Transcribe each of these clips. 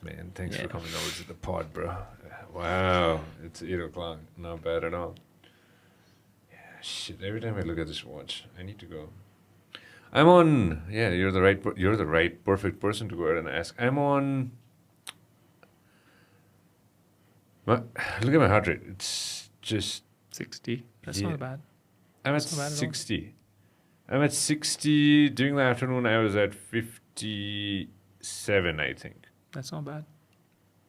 Man, thanks for coming over to the pod, bro. Wow, it's 8 o'clock. Not bad at all. Yeah, shit. Every time I look at this watch, I need to go. I'm on. Yeah, you're the right. You're the right, perfect person to go ahead and ask. I'm on. Look at my heart rate. It's just 60. That's not bad. I'm at 60. I'm at 60. During the afternoon, I was at 57, I think. That's not bad.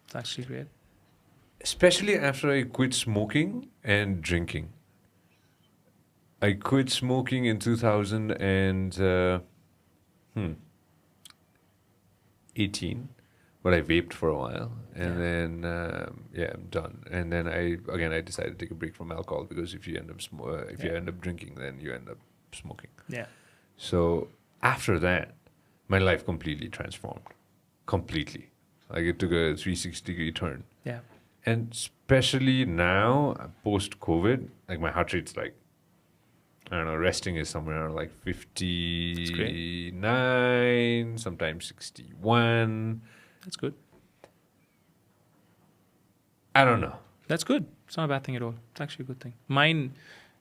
It's actually great. Especially after I quit smoking and drinking. I quit smoking in 2018, but I vaped for a while, and then I'm done. And then I decided to take a break from alcohol because if you end up you end up drinking, then you end up smoking. Yeah. So after that, my life completely transformed. Completely. Like it took a 360-degree turn. Yeah. And especially now, post-COVID, like my heart rate's like, I don't know, resting is somewhere around like 59, sometimes 61. That's good. I don't know. That's good. It's not a bad thing at all. It's actually a good thing. Mine,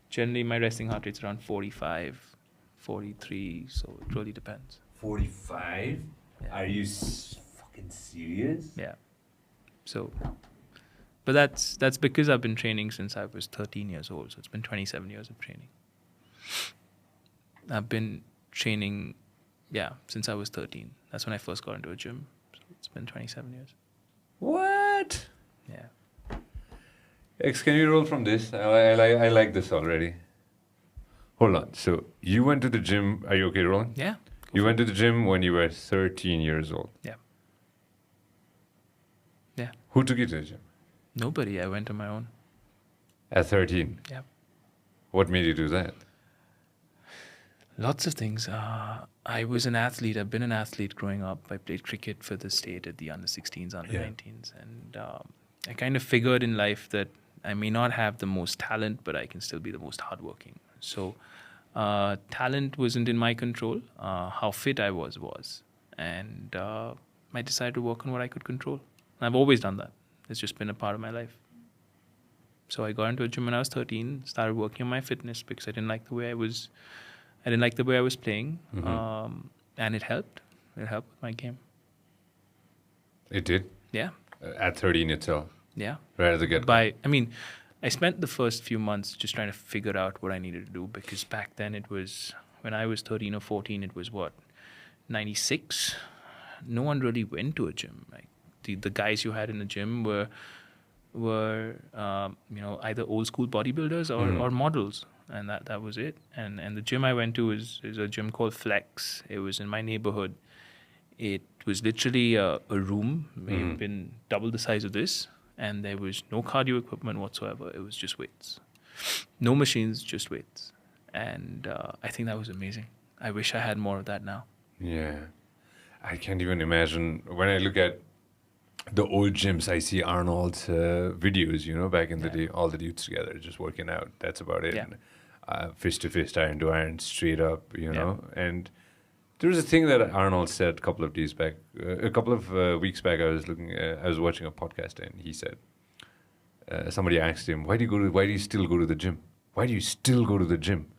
generally, my resting heart rate's around 45, 43, so it really depends. 45? Yeah. Are you fucking serious? Yeah. So, but that's because I've been training since I was 13 years old. So it's been 27 years of training. I've been training, since I was 13. That's when I first got into a gym. So it's been 27 years. What? Yeah. X, can you roll from this? I like this already. Hold on. So you went to the gym. Are you okay rolling? Yeah. You went to the gym when you were 13 years old. Yeah. Yeah. Who took you to the gym? Nobody. I went on my own. At 13? Yeah. What made you do that? Lots of things. I was an athlete. I've been an athlete growing up. I played cricket for the state at the under-16s, under-19s. And I kind of figured in life that I may not have the most talent, but I can still be the most hardworking. So talent wasn't in my control. How fit I was. And I decided to work on what I could control. And I've always done that. It's just been a part of my life. So I got into a gym when I was 13, started working on my fitness because I didn't like the way I was playing. Mm-hmm. And it helped. It helped with my game. It did? Yeah. At 13 itself? Yeah. Right at the get-go? I spent the first few months just trying to figure out what I needed to do because back then it was, when I was 13 or 14, it was 96? No one really went to a gym. Like the guys you had in the gym were either old school bodybuilders or models. And that was it. And the gym I went to is a gym called Flex. It was in my neighborhood. It was literally a room, may have been double the size of this, and there was no cardio equipment whatsoever. It was just weights. No machines, just weights. And I think that was amazing. I wish I had more of that now. Yeah. I can't even imagine. When I look at the old gyms, I see Arnold's videos, back in the day, all the dudes together just working out. That's about it. Yeah. Fist to fist, iron to iron, straight up, know. And there was a thing that Arnold said a couple of weeks back. I was watching a podcast, and he said, somebody asked him, why do you still go to the gym? Why do you still go to the gym?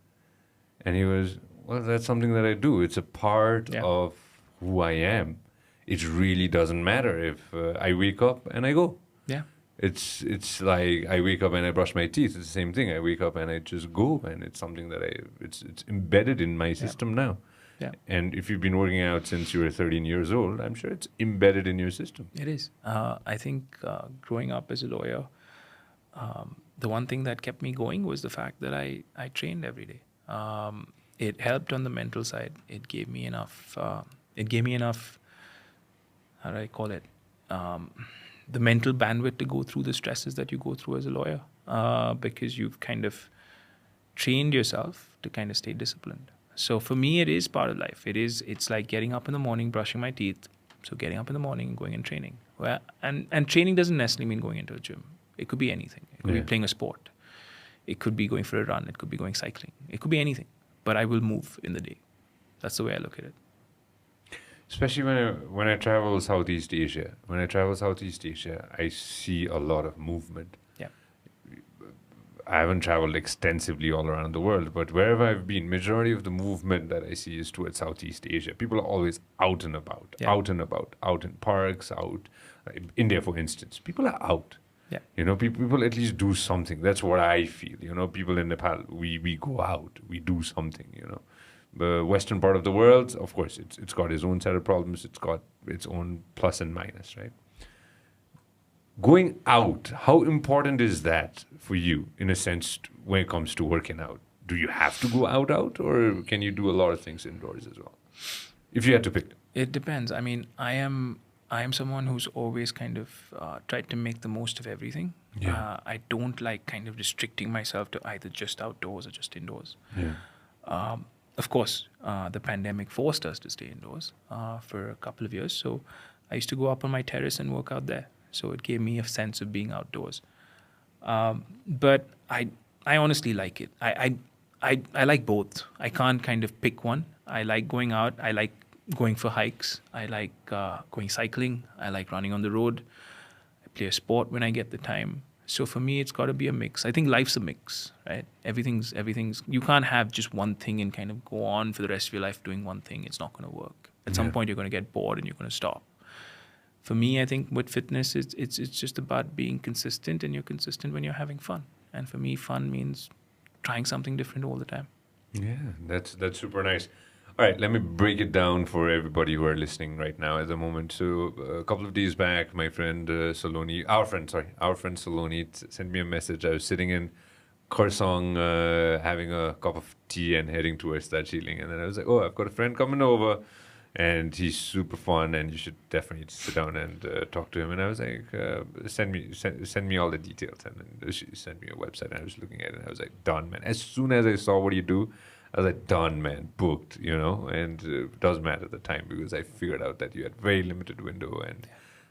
And he was, well, that's something that I do. It's a part of who I am. It really doesn't matter if I wake up and I go. Yeah. It's like I wake up and I brush my teeth. It's the same thing. I wake up and I just go, and it's something that it's embedded in my system now. Yeah. And if you've been working out since you were 13 years old, I'm sure it's embedded in your system. It is. I think growing up as a lawyer, the one thing that kept me going was the fact that I trained every day. It helped on the mental side. It gave me enough. How do I call it? The mental bandwidth to go through the stresses that you go through as a lawyer, because you've kind of trained yourself to kind of stay disciplined. So for me, it is part of life. It's like getting up in the morning, brushing my teeth. So getting up in the morning and going and training. And training doesn't necessarily mean going into a gym. It could be anything. It could be playing a sport. It could be going for a run. It could be going cycling. It could be anything. But I will move in the day. That's the way I look at it. Especially when I travel Southeast Asia. When I travel Southeast Asia, I see a lot of movement. Yeah. I haven't traveled extensively all around the world, but wherever I've been, majority of the movement that I see is towards Southeast Asia. People are always out and about, Yeah. out and about, out in parks, out. India, for instance, people are out. Yeah. You know, people at least do something. That's what I feel. You know, people in Nepal, we go out, we do something. You know, the western part of the world, of course, it's got its own set of problems. It's got its own plus and minus, right? Going out, how important is that for you, in a sense, when it comes to working out? Do you have to go out, or can you do a lot of things indoors as well? If you had to pick them. It depends. I mean, I am someone who's always kind of tried to make the most of everything. Yeah. I don't like kind of restricting myself to either just outdoors or just indoors. Yeah. Of course, the pandemic forced us to stay indoors for a couple of years. So I used to go up on my terrace and work out there. So it gave me a sense of being outdoors. But I honestly like it. I like both. I can't kind of pick one. I like going out. I like going for hikes. I like going cycling. I like running on the road. I play a sport when I get the time. So for me, it's got to be a mix. I think life's a mix, right? Everything's. You can't have just one thing and kind of go on for the rest of your life doing one thing. It's not going to work. At some point, you're going to get bored and you're going to stop. For me, I think with fitness, it's just about being consistent, and you're consistent when you're having fun. And for me, fun means trying something different all the time. Yeah, that's super nice. All right, let me break it down for everybody who are listening right now at the moment. So a couple of days back, my friend Saloni, our friend Saloni sent me a message. I was sitting in Khorsong having a cup of tea and heading towards Darjeeling. And then I was like, oh, I've got a friend coming over. And he's super fun, and you should definitely sit down and talk to him. And I was like, send me all the details. And then she sent me a website, and I was looking at it, and I was like, done, man. As soon as I saw what you do, I was like, done, man, booked, you know. And it doesn't matter the time, because I figured out that you had very limited window. And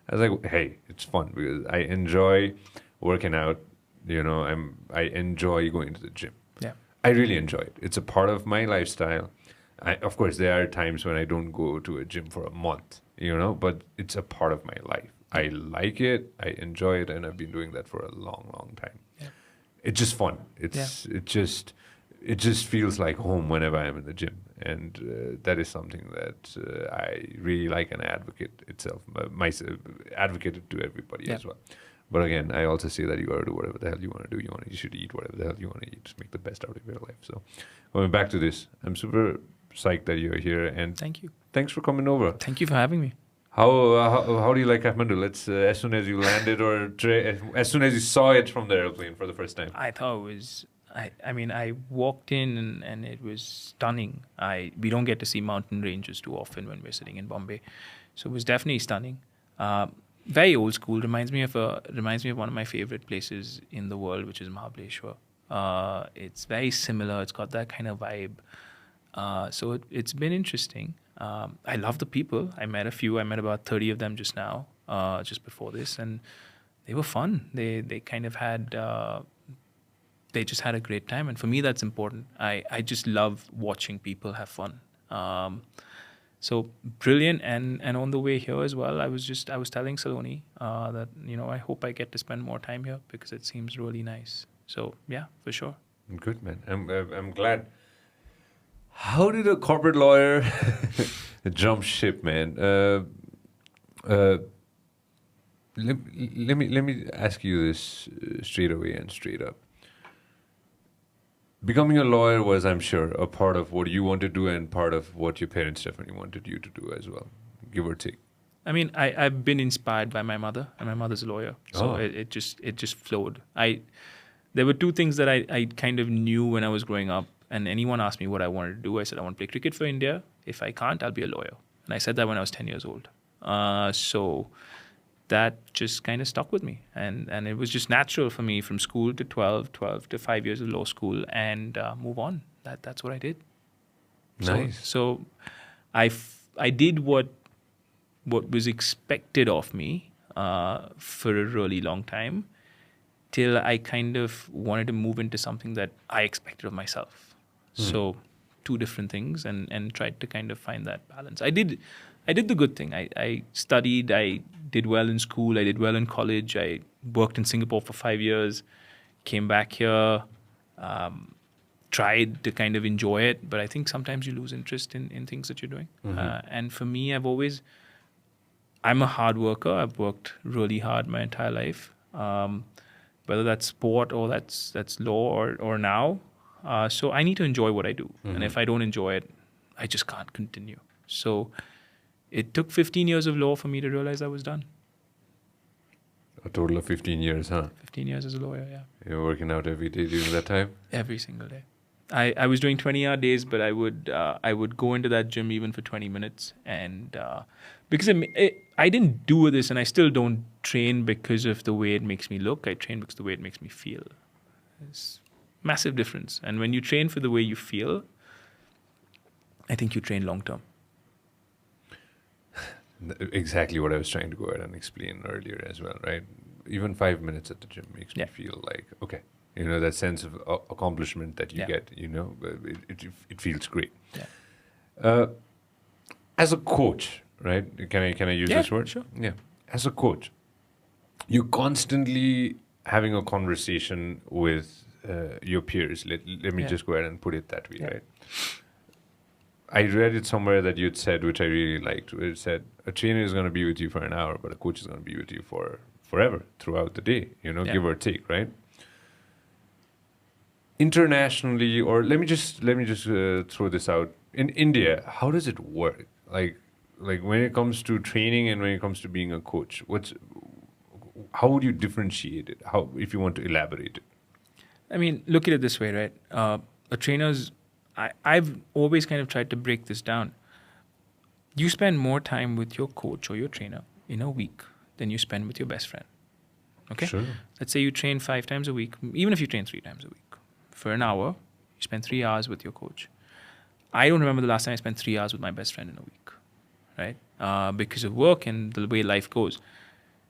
I was like, hey, it's fun, because I enjoy working out. You know, I enjoy going to the gym. Yeah, I really enjoy it. It's a part of my lifestyle. Of course, there are times when I don't go to a gym for a month, you know, but it's a part of my life. I like it, I enjoy it, and I've been doing that for a long, long time. Yeah. It's just fun. It just feels like home whenever I'm in the gym, and that is something that I really like and advocate it to everybody as well. But again, I also say that you got to do whatever the hell you want to do. You should eat whatever the hell you want to eat. Just make the best out of your life. So, going back to this, I'm super psyched that you're here, and thank you. Thanks for coming over. Thank you for having me. How do you like Kathmandu? Let's as soon as you landed or as soon as you saw it from the airplane for the first time. I thought it was. I mean, I walked in and it was stunning. We don't get to see mountain ranges too often when we're sitting in Bombay, so it was definitely stunning. Very old school. Reminds me of one of my favorite places in the world, which is Mahabaleshwar. It's very similar. It's got that kind of vibe. So it's been interesting. I love the people. I met a few. I met about 30 of them just now, just before this, and they were fun. They kind of had. They just had a great time, and for me, that's important. I just love watching people have fun. So brilliant, and on the way here as well, I was telling Saloni that I hope I get to spend more time here because it seems really nice. So yeah, for sure. Good, man. I'm glad. How did a corporate lawyer jump ship, man? Let me ask you this straight away and straight up. Becoming a lawyer was, I'm sure, a part of what you want to do and part of what your parents definitely wanted you to do as well, give or take. I mean, I've been inspired by my mother, and my mother's a lawyer, so it just flowed. There were two things that I kind of knew when I was growing up, and anyone asked me what I wanted to do, I said I want to play cricket for India. If I can't, I'll be a lawyer. And I said that when I was 10 years old. So that just kind of stuck with me. And it was just natural for me from school to 12 to 5 years of law school and move on. That's what I did. Nice. So I did what was expected of me for a really long time till I kind of wanted to move into something that I expected of myself. So two different things and tried to kind of find that balance. I did I did the good thing. I studied. I did well in school. I did well in college. I worked in Singapore for 5 years. Came back here. Tried to kind of enjoy it, but I think sometimes you lose interest in things that you're doing. And for me, I'm a hard worker. I've worked really hard my entire life, whether that's sport or that's law or now. So I need to enjoy what I do. And if I don't enjoy it, I just can't continue. So it took 15 years of law for me to realize I was done. A total of 15 years, huh? 15 years as a lawyer, yeah. You were working out every day during that time? Every single day. I was doing 20-hour days, but I would go into that gym even for 20 minutes. And because I didn't do this, and I still don't train because of the way it makes me look. I train because of the way it makes me feel. It's massive difference. And when you train for the way you feel, I think you train long term. Exactly what I was trying to go ahead and explain earlier as well, right? Even 5 minutes at the gym makes me feel like, okay, that sense of accomplishment that you get, it feels great. Yeah. As a coach, right? Can I use this word? Sure. Yeah. As a coach, you're constantly having a conversation with your peers. Let me just go ahead and put it that way, right? I read it somewhere that you'd said, which I really liked. It said, a trainer is going to be with you for an hour, but a coach is going to be with you for forever, throughout the day, give or take, right? Internationally, or let me just throw this out. In India, how does it work? Like when it comes to training and when it comes to being a coach, how would you differentiate it? How, if you want to elaborate it? I mean, look at it this way, right? A trainer's, I've always kind of tried to break this down. You spend more time with your coach or your trainer in a week than you spend with your best friend. Okay? Sure. Let's say you train 5 times a week, even if you train 3 times a week. For an hour, you spend 3 hours with your coach. I don't remember the last time I spent 3 hours with my best friend in a week, right? Because of work and the way life goes.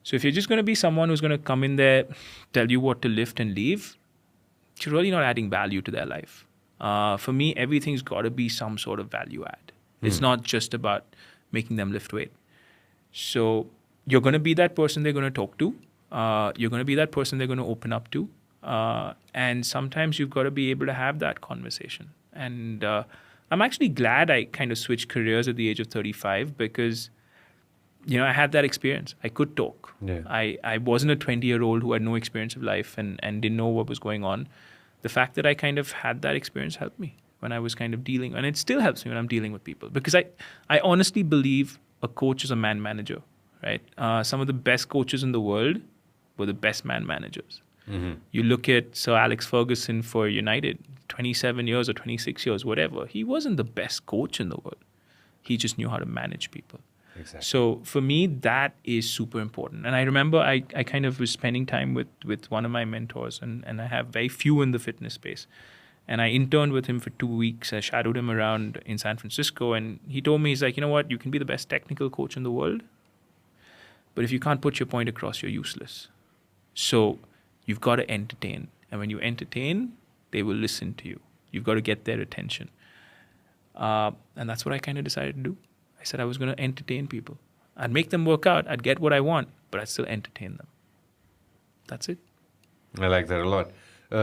So if you're just going to be someone who's going to come in there, tell you what to lift and leave, you're really not adding value to their life. For me, everything's got to be some sort of value add. It's not just about making them lift weight. So you're going to be that person they're going to talk to. You're going to be that person they're going to open up to. And sometimes you've got to be able to have that conversation. And I'm actually glad I kind of switched careers at the age of 35 because, I had that experience. I could talk. Yeah. I wasn't a 20-year-old who had no experience of life and didn't know what was going on. The fact that I kind of had that experience helped me when I was kind of dealing, and it still helps me when I'm dealing with people, because I honestly believe a coach is a man manager, right? Some of the best coaches in the world were the best man managers. Mm-hmm. You look at Sir Alex Ferguson for United, 27 years or 26 years, whatever. He wasn't the best coach in the world. He just knew how to manage people. Exactly. So for me, that is super important. And I remember I kind of was spending time with one of my mentors, and I have very few in the fitness space. And I interned with him for 2 weeks. I shadowed him around in San Francisco. And he told me, he's like, you know what? You can be the best technical coach in the world, but if you can't put your point across, you're useless. So you've got to entertain. And when you entertain, they will listen to you. You've got to get their attention. And that's what I kind of decided to do. I said I was going to entertain people. I'd make them work out. I'd get what I want, but I'd still entertain them. That's it. I like that a lot. We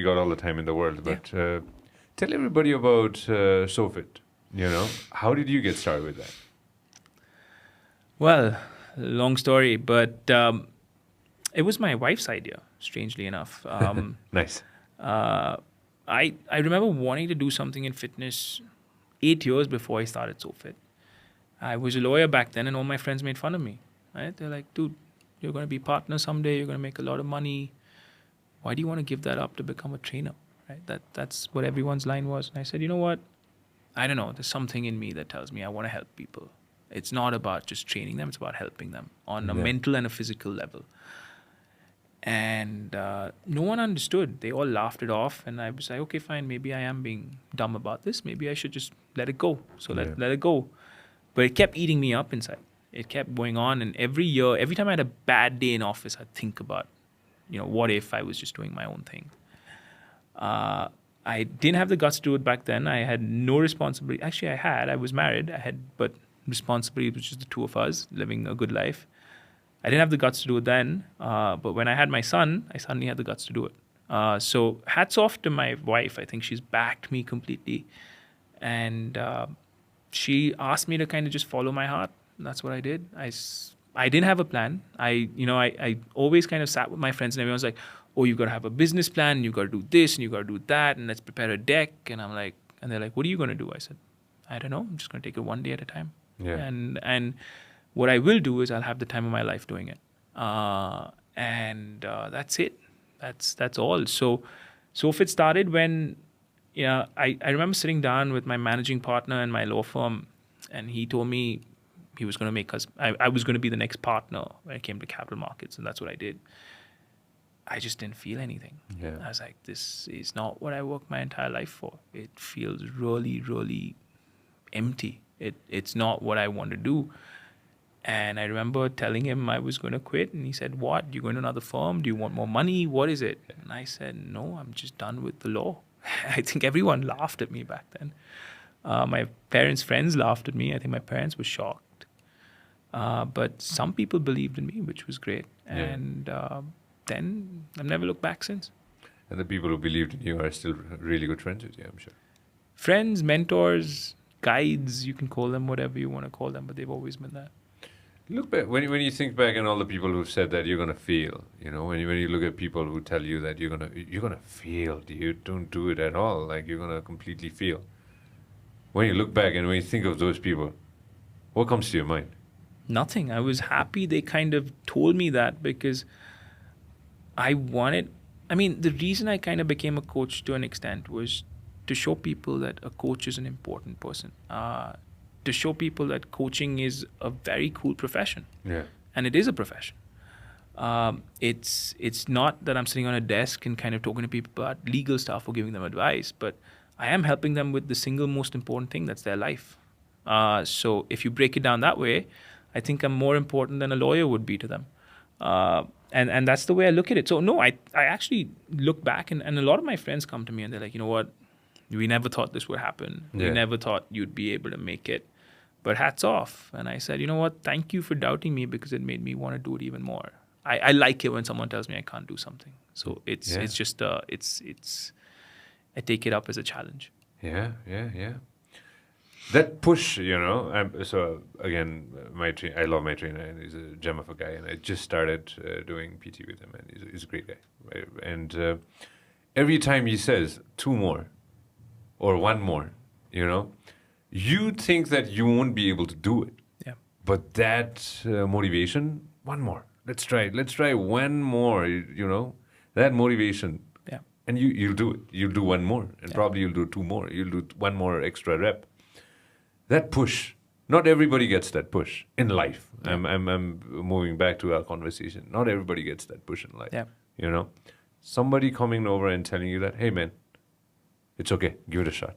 got all the time in the world, but tell everybody about Sohfit. How did you get started with that? Well, long story, but it was my wife's idea, strangely enough. Nice. I remember wanting to do something in fitness 8 years before I started Sohfit. I was a lawyer back then, and all my friends made fun of me. Right? They're like, dude, you're going to be partner someday. You're going to make a lot of money. Why do you want to give that up to become a trainer? Right? That's what everyone's line was. And I said, you know what? I don't know. There's something in me that tells me I want to help people. It's not about just training them. It's about helping them on a mental and a physical level. And no one understood. They all laughed it off. And I was like, okay, fine. Maybe I am being dumb about this. Maybe I should just let it go. So let it go. But it kept eating me up inside. It kept going on. And every year, every time I had a bad day in office, I'd think about, what if I was just doing my own thing? I didn't have the guts to do it back then. I had no responsibility. Actually, I was married. But responsibility was just the two of us living a good life. I didn't have the guts to do it then. But when I had my son, I suddenly had the guts to do it. So hats off to my wife. I think she's backed me completely. And she asked me to kind of just follow my heart. And that's what I did. I didn't have a plan. I always kind of sat with my friends and everyone was like, oh, you've got to have a business plan, you've got to do this and you've got to do that, and let's prepare a deck. And I'm like, and they're like, what are you going to do? I said, I don't know. I'm just going to take it one day at a time. Yeah. And what I will do is I'll have the time of my life doing it. And that's it. That's all. So if it started when, I remember sitting down with my managing partner in my law firm, and he told me he was going to make us, I was going to be the next partner when it came to capital markets, and that's what I did. I just didn't feel anything. Yeah. I was like, this is not what I worked my entire life for. It feels really, really empty. It's not what I want to do. And I remember telling him I was going to quit. And he said, what? You going to another firm? Do you want more money? What is it? And I said, no, I'm just done with the law. I think everyone laughed at me back then. My parents' friends laughed at me. I think my parents were shocked. But some people believed in me, which was great. Yeah. And then I've never looked back since. And the people who believed in you are still really good friends with you, I'm sure. Friends, mentors, guides, you can call them whatever you want to call them, but they've always been there. Look back, when you think back on all the people who've said that you're going to fail, when you look at people who tell you that you're going to fail, dude, don't do it at all, like you're going to completely fail. When you look back and when you think of those people, what comes to your mind? Nothing. I was happy they kind of told me that, because the reason I kind of became a coach to an extent was to show people that a coach is an important person. To show people that coaching is a very cool profession. Yeah. And it is a profession. It's not that I'm sitting on a desk and kind of talking to people about legal stuff or giving them advice, but I am helping them with the single most important thing, that's their life. So if you break it down that way, I think I'm more important than a lawyer would be to them. And that's the way I look at it. So no, I actually look back and a lot of my friends come to me and they're like, you know what? We never thought this would happen. Yeah. We never thought you'd be able to make it. But hats off. And I said, you know what? Thank you for doubting me, because it made me want to do it even more. I like it when someone tells me I can't do something. So it's just I take it up as a challenge. Yeah. That push, so again, I love my trainer, and he's a gem of a guy, and I just started doing PT with him, and he's a great guy. Right? And every time he says 2 more or 1 more, you think that you won't be able to do it. Yeah. But that motivation, 1 more. Let's try 1 more, that motivation. Yeah. And you'll do it. You'll do 1 more, and probably you'll do 2 more. You'll do 1 more extra rep. That push, not everybody gets that push in life. Yeah. I'm moving back to our conversation. Not everybody gets that push in life. Yeah. Somebody coming over and telling you that, hey man, it's okay, give it a shot.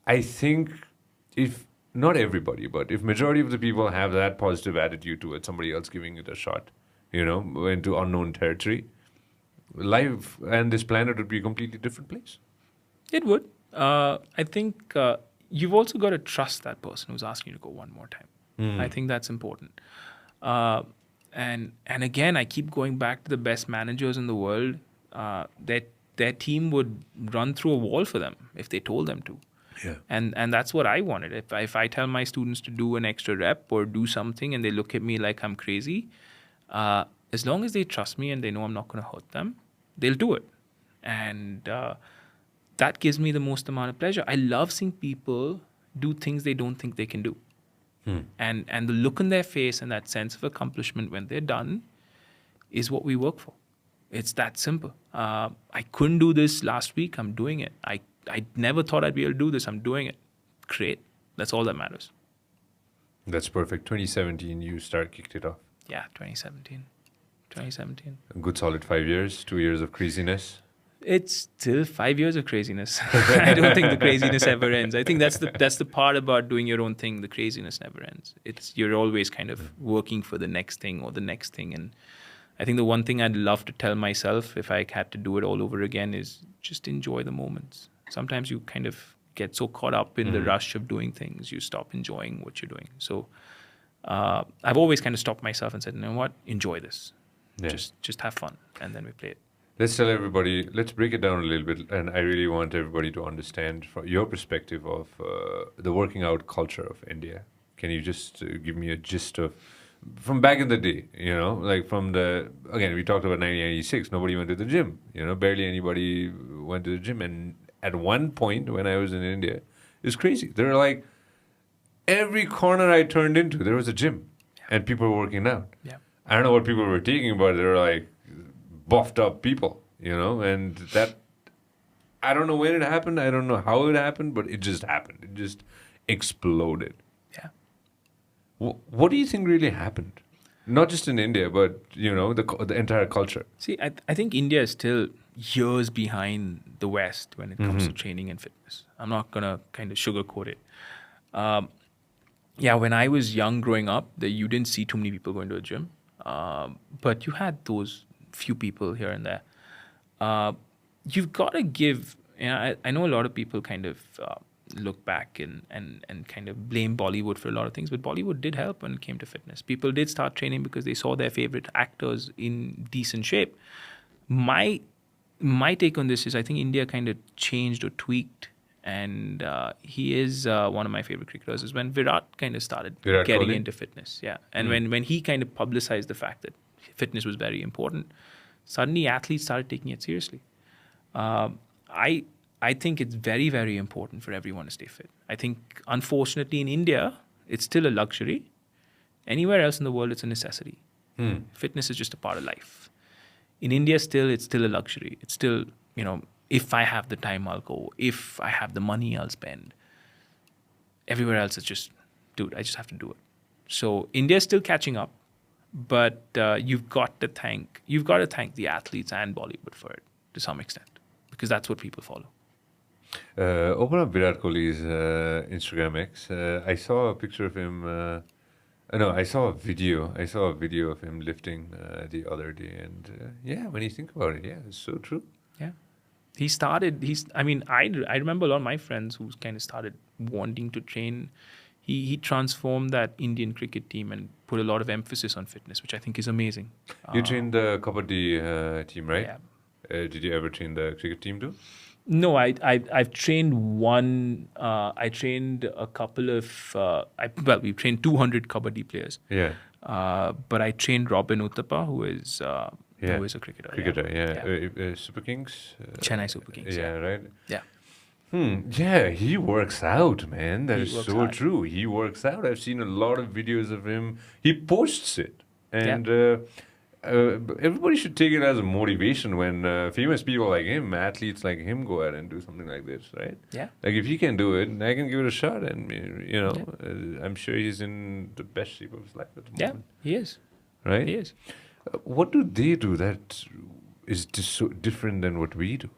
I think if not everybody, but if majority of the people have that positive attitude towards somebody else giving it a shot, into unknown territory, life and this planet would be a completely different place. It would. I think you've also got to trust that person who's asking you to go 1 more time. I think that's important. And again, I keep going back to the best managers in the world. Their team would run through a wall for them if they told them to. Yeah. And that's what I wanted. If I tell my students to do an extra rep or do something and they look at me like I'm crazy, as long as they trust me and they know I'm not going to hurt them, they'll do it. And that gives me the most amount of pleasure. I love seeing people do things they don't think they can do. And the look in their face and that sense of accomplishment when they're done is what we work for. It's that simple. I couldn't do this last week. I'm doing it. I never thought I'd be able to do this. I'm doing it. Great. That's all that matters. That's perfect. 2017, you kicked it off. Yeah, 2017. A good solid 5 years, 2 years of craziness. It's still 5 years of craziness. I don't think the craziness ever ends. I think that's the part about doing your own thing. The craziness never ends. You're always kind of working for the next thing or the next thing. And I think the one thing I'd love to tell myself if I had to do it all over again is just enjoy the moments. Sometimes you kind of get so caught up in the rush of doing things, you stop enjoying what you're doing. So I've always kind of stopped myself and said, you know what, enjoy this. Yeah. Just have fun, and then we play it. Let's tell everybody, let's break it down a little bit, and I really want everybody to understand from your perspective of the working out culture of India. Can you just give me a gist of, from back in the day, like from again, we talked about 1996, nobody went to the gym, barely anybody went to the gym. And at one point when I was in India, it was crazy. There were like, every corner I turned into, there was a gym, and people were working out. Yeah. I don't know what people were taking, but they were like buffed up people, and that, I don't know when it happened, I don't know how it happened, but it just happened. It just exploded. Yeah. What do you think really happened? Not just in India, but, the entire culture. See, I think India is still years behind the West when it comes to training and fitness. I'm not going to kind of sugarcoat it. When I was young growing up, you didn't see too many people going to a gym. But you had those few people here and there. You've got to give, I know a lot of people kind of look back and kind of blame Bollywood for a lot of things, but Bollywood did help when it came to fitness. People did start training because they saw their favorite actors in decent shape. My take on this is I think India kind of changed or tweaked, and he is one of my favorite cricketers, is when Virat kind of started getting Kohli? into fitness. Yeah. And when he kind of publicized the fact that fitness was very important, suddenly athletes started taking it seriously. I think it's very, very important for everyone to stay fit. I think, unfortunately, in India, it's still a luxury. Anywhere else in the world, it's a necessity. Fitness is just a part of life. In India, it's still a luxury. It's still, if I have the time, I'll go. If I have the money, I'll spend. Everywhere else, it's just, dude, I just have to do it. So India's still catching up, but you've got to thank the athletes and Bollywood for it to some extent, because that's what people follow. Open up Virat Kohli's Instagram X. I saw a picture of him. I saw a video. I saw a video of him lifting the other day, and when you think about it, it's so true. Yeah, I remember a lot of my friends who kind of started wanting to train. He transformed that Indian cricket team and put a lot of emphasis on fitness, which I think is amazing. You trained the Kabaddi team, right? Yeah. Did you ever train the cricket team too? No, I've trained one. I trained a couple of. We trained 200 Kabaddi players. Yeah. But I trained Robin Uthappa, who is a cricketer. Super Kings. Chennai Super Kings. Yeah, right. Yeah. Yeah, he works out, man. That is so hard. true. He works out. I've seen a lot of videos of him. He posts it, and everybody should take it as a motivation when famous people like him, athletes like him, go out and do something like this, right? Yeah. Like if he can do it, I can give it a shot, and I'm sure he's in the best shape of his life at the moment. Yeah, he is. Right? He is. What do they do that is just so different than what we do?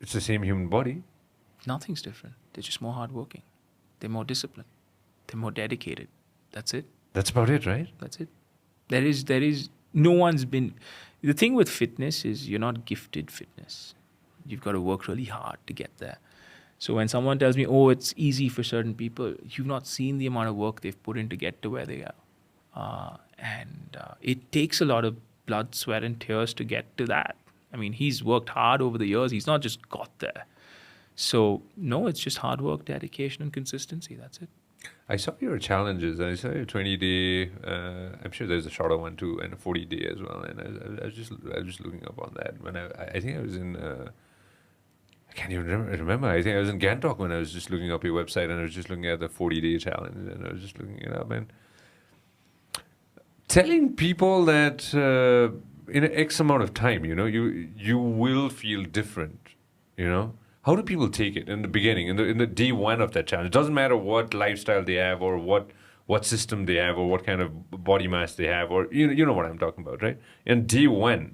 It's the same human body. Nothing's different. They're just more hardworking. They're more disciplined. They're more dedicated. That's it. That's about it, right? That's it. There is no one's been. The thing with fitness is you're not gifted fitness. You've got to work really hard to get there. So when someone tells me, oh, it's easy for certain people, you've not seen the amount of work they've put in to get to where they are. And it takes a lot of blood, sweat, and tears to get to that. I mean, he's worked hard over the years. He's not just got there. So, no, it's just hard work, dedication, and consistency. That's it. I saw your challenges. I saw your 20-day. I'm sure there's a shorter one too, and a 40-day as well. And I was just looking up on that when I think I was in. I can't even remember. I think I was in Gangtok when I was just looking up your website, and I was just looking at the 40-day challenge, and I was just looking it up and telling people that in an X amount of time, you will feel different. How do people take it in the beginning, in the day one of that challenge? It doesn't matter what lifestyle they have or what system they have or what kind of body mass they have, or you know what I'm talking about, right? And day one,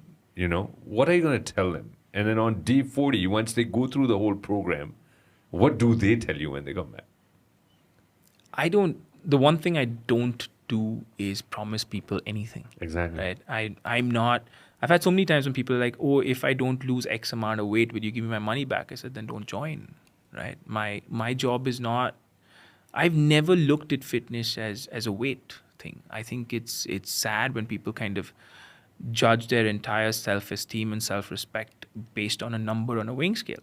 what are you going to tell them? And then on day 40, once they go through the whole program, what do they tell you when they come back? The one thing I don't do is promise people anything. Exactly. Right? I've had so many times when people are like, oh, if I don't lose X amount of weight, will you give me my money back? I said, then don't join, right? My job is not, I've never looked at fitness as a weight thing. I think it's sad when people kind of judge their entire self-esteem and self-respect based on a number on a weighing scale.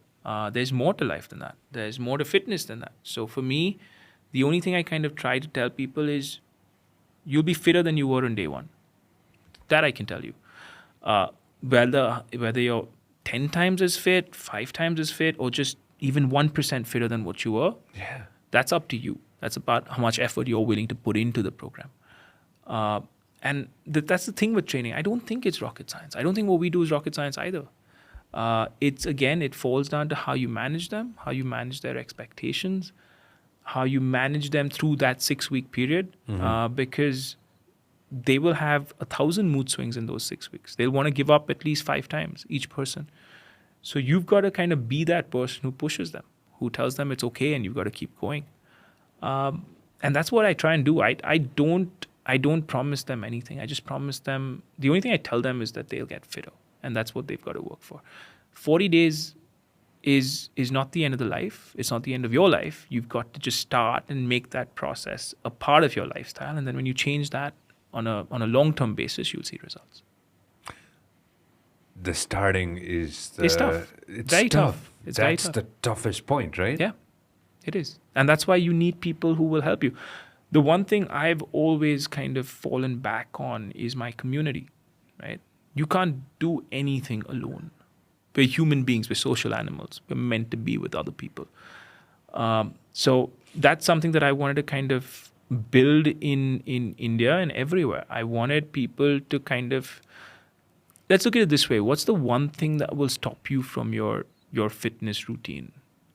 There's more to life than that. There's more to fitness than that. So for me, the only thing I kind of try to tell people is you'll be fitter than you were on day one. That I can tell you. Whether you're 10 times as fit, 5 times as fit, or just even 1% fitter than what you were, that's up to you. That's about how much effort you're willing to put into the program. And that's the thing with training. I don't think it's rocket science. I don't think what we do is rocket science either. It falls down to how you manage them, how you manage their expectations, how you manage them through that 6-week period, because they will have 1,000 mood swings in those 6 weeks. They'll want to give up at least 5 times, each person. So you've got to kind of be that person who pushes them, who tells them it's okay and you've got to keep going. And that's what I try and do. I don't promise them anything. I just promise them, the only thing I tell them is that they'll get fitter. And that's what they've got to work for. 40 days is not the end of the life. It's not the end of your life. You've got to just start and make that process a part of your lifestyle. And then when you change that on a long-term basis, you'll see results. The starting is it's tough. It's very tough. It's That's very tough. the toughest point, right? Yeah, it is. And that's why you need people who will help you. The one thing I've always kind of fallen back on is my community, right? You can't do anything alone. We're human beings. We're social animals. We're meant to be with other people. So that's something that I wanted to kind of build in India and everywhere. I wanted people to kind of, let's look at it this way. What's the one thing that will stop you from your fitness routine?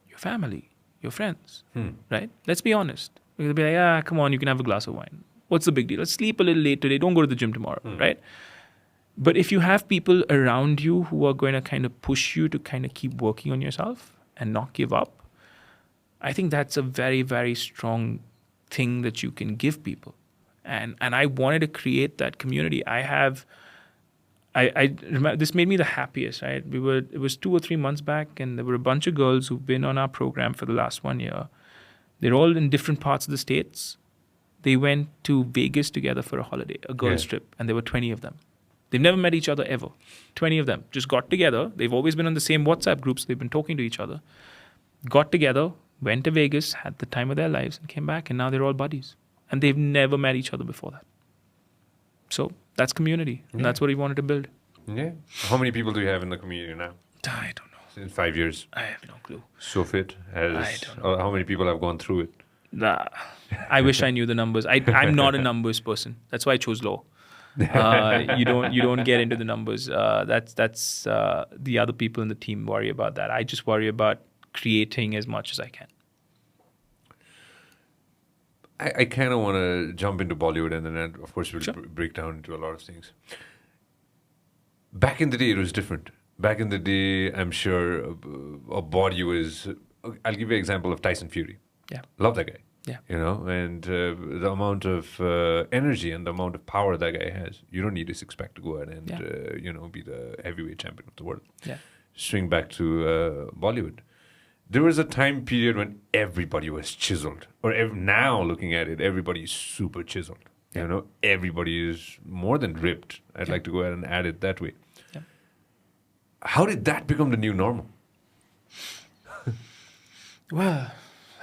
Your family, your friends, right? Let's be honest. They'll be like, come on, you can have a glass of wine. What's the big deal? Let's sleep a little late today. Don't go to the gym tomorrow, right? But if you have people around you who are going to kind of push you to kind of keep working on yourself and not give up, I think that's a very, very strong thing that you can give people. And I wanted to create that community. I remember, this made me the happiest, right? It was 2 or 3 months back, and there were a bunch of girls who've been on our program for the last 1 year. They're all in different parts of the States. They went to Vegas together for a holiday, a girls' trip, and there were 20 of them. They've never met each other ever. 20 of them just got together. They've always been on the same WhatsApp groups. They've been talking to each other. Got together, went to Vegas, had the time of their lives, and came back, and now they're all buddies. And they've never met each other before that. So that's community, and that's what we wanted to build. Yeah. How many people do you have in the community now? I don't know. In 5 years? I have no clue. Sohfit has... I don't know. How many people have gone through it? Nah. I wish I knew the numbers. I'm not a numbers person. That's why I chose law. You don't get into the numbers. That's the other people in the team worry about that. I just worry about creating as much as I can. I kind of want to jump into Bollywood, and then of course we'll Sure. break down into a lot of things. Back in the day, it was different. Back in the day, I'm sure a body was... I'll give you an example of Tyson Fury. Yeah. Love that guy. Yeah. You know, and the amount of energy and the amount of power that guy has, you don't need a six-pack to go ahead and, be the heavyweight champion of the world. Yeah. Swing back to Bollywood. There was a time period when everybody was chiseled. Or now, looking at it, everybody is super chiseled. Yeah. You know, everybody is more than ripped. I'd like to go ahead and add it that way. Yeah. How did that become the new normal? Well,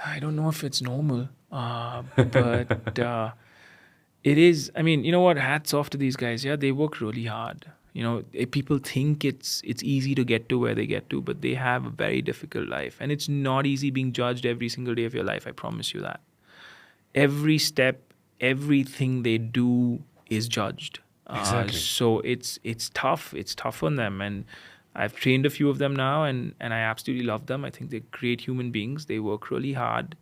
I don't know if it's normal, but it is. I mean, you know what? Hats off to these guys. Yeah, they work really hard. You know, people think it's easy to get to where they get to, but they have a very difficult life. And it's not easy being judged every single day of your life. I promise you that. Every step, everything they do is judged. Exactly. So it's tough. It's tough on them. And I've trained a few of them now, and I absolutely love them. I think they're great human beings. They work really hard,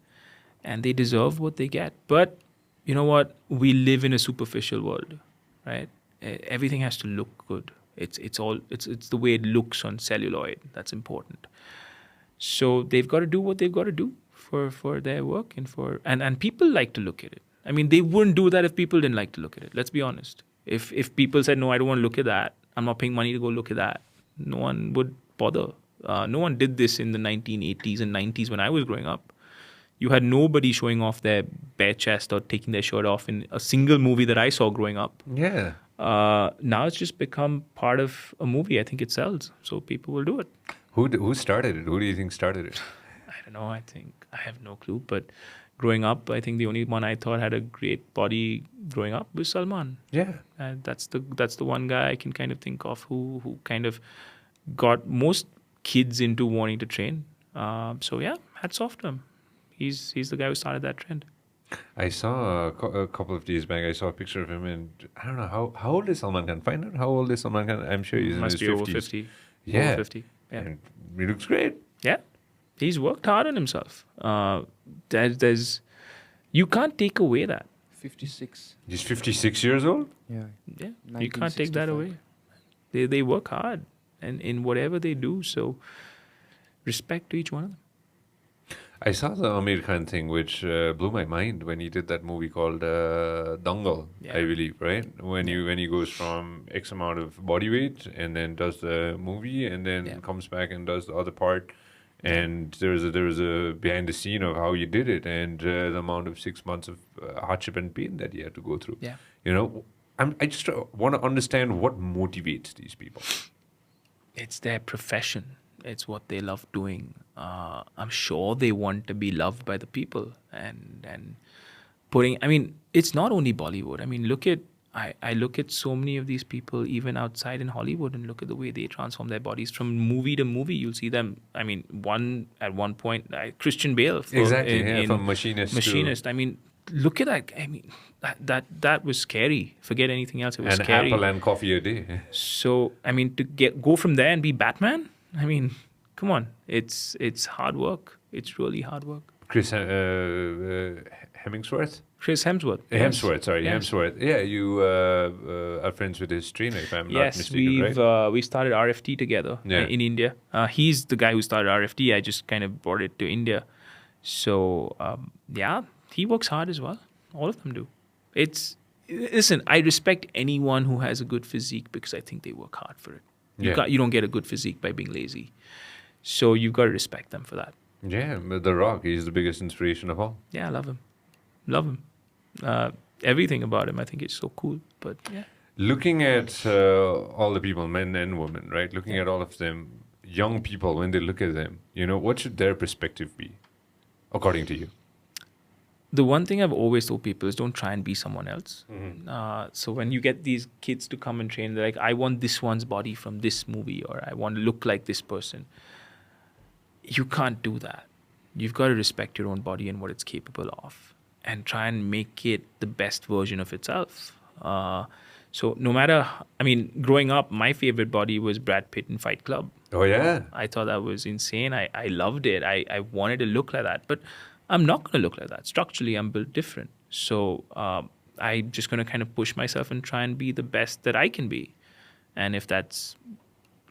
and they deserve what they get. But you know what? We live in a superficial world, right? Everything has to look good. It's the way it looks on celluloid that's important. So they've got to do what they've got to do for their work and people like to look at it. I mean, they wouldn't do that if people didn't like to look at it. Let's be honest. If people said, no, I don't want to look at that, I'm not paying money to go look at that. No one would bother. No one did this in the 1980s and 90s when I was growing up. You had nobody showing off their bare chest or taking their shirt off in a single movie that I saw growing up. Yeah. Now it's just become part of a movie. I think it sells, so people will do it. Who started it? Who do you think started it? I don't know. I have no clue. But growing up, I think the only one I thought had a great body growing up was Salman. Yeah. And that's the one guy I can kind of think of who kind of got most kids into wanting to train. So yeah, hats off to him. He's the guy who started that trend. I saw a couple of days back. I saw a picture of him, and I don't know how old is Salman Khan. Find out how old is Salman Khan. I'm sure he's Must in be his 50s. over 50. Yeah, Over 50. Yeah. And he looks great. Yeah, he's worked hard on himself. There's you can't take away that. 56. He's 56 years old. Yeah. Yeah, you can't take that away. They work hard and in whatever they do. So respect to each one of them. I saw the Amir Khan thing, which blew my mind when he did that movie called Dangal, Yeah. I believe, right? When he goes from X amount of body weight and then does the movie and then comes back and does the other part. And there was a behind the scene of how he did it and the amount of 6 months of hardship and pain that he had to go through. Yeah. You know, I just want to understand what motivates these people. It's their profession. It's what they love doing. I'm sure they want to be loved by the people and putting. I mean, it's not only Bollywood. I mean, I look at so many of these people even outside in Hollywood and look at the way they transform their bodies from movie to movie. You'll see them. I mean, at one point, Christian Bale. From Machinist. Machinist. I mean, look at that. I mean, that was scary. Forget anything else. It was An scary. apple and coffee a day. So I mean, to go from there and be Batman. I mean, come on. It's hard work. It's really hard work. Chris Hemsworth? Chris Hemsworth. Hemsworth, sorry, Yes. Hemsworth. Yeah, you are friends with his trainer, if I'm not mistaken, right? We started RFT together in India. He's the guy who started RFT. I just kind of brought it to India. So, he works hard as well. All of them do. Listen, I respect anyone who has a good physique because I think they work hard for it. You don't get a good physique by being lazy. So you've got to respect them for that. Yeah, but The Rock, he's the biggest inspiration of all. Yeah, I love him. Love him. Everything about him, I think, is so cool. But yeah. Looking at all the people, men and women, right? Looking at all of them, young people, when they look at them, what should their perspective be, according to you? The one thing I've always told people is don't try and be someone else. Mm-hmm. So when you get these kids to come and train, they're like, I want this one's body from this movie, or I want to look like this person. You can't do that. You've got to respect your own body and what it's capable of and try and make it the best version of itself. So no matter, growing up, my favorite body was Brad Pitt in Fight Club. Oh, yeah? I thought that was insane. I loved it. I wanted to look like that. But I'm not going to look like that. Structurally, I'm built different. So I'm just going to kind of push myself and try and be the best that I can be. And if that's,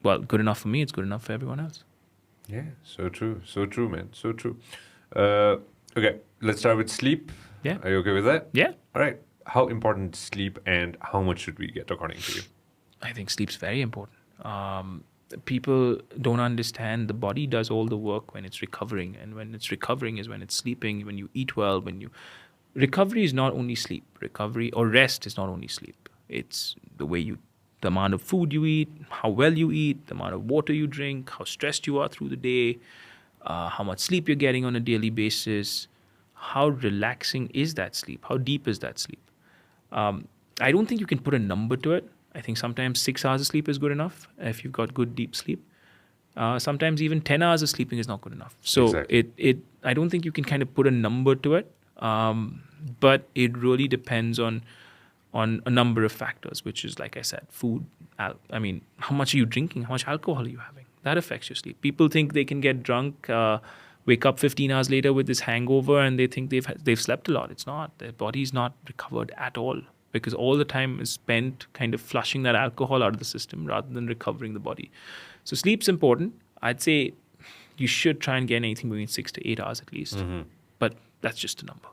good enough for me, it's good enough for everyone else. Yeah, so true. So true, man. So true. Okay, let's start with sleep. Yeah. Are you okay with that? Yeah. All right. How important is sleep and how much should we get, according to you? I think sleep's very important. People don't understand the body does all the work when it's recovering. And when it's recovering is when it's sleeping, when you eat well, recovery is not only sleep. Recovery or rest is not only sleep. It's the amount of food you eat, how well you eat, the amount of water you drink, how stressed you are through the day, how much sleep you're getting on a daily basis, how relaxing is that sleep, how deep is that sleep. I don't think you can put a number to it. I think sometimes 6 hours of sleep is good enough if you've got good deep sleep. Sometimes even 10 hours of sleeping is not good enough. So exactly. I don't think you can kind of put a number to it, but it really depends on a number of factors, which is, like I said, food. How much are you drinking? How much alcohol are you having? That affects your sleep. People think they can get drunk, wake up 15 hours later with this hangover, and they think they've slept a lot. It's not. Their body's not recovered at all because all the time is spent kind of flushing that alcohol out of the system rather than recovering the body. So sleep's important. I'd say you should try and get anything between 6 to 8 hours at least. Mm-hmm. But that's just a number.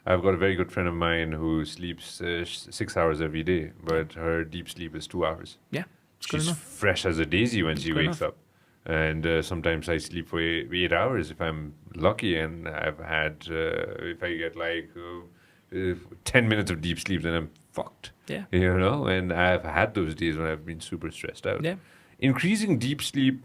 I've got a very good friend of mine who sleeps 6 hours every day, but her deep sleep is 2 hours. Yeah, it's good She's enough. fresh as a daisy when she wakes up. And sometimes I sleep for 8 hours if I'm lucky, and I've had, if I get like 10 minutes of deep sleep, then I'm fucked. Yeah. You know, and I've had those days when I've been super stressed out. Yeah. Increasing deep sleep,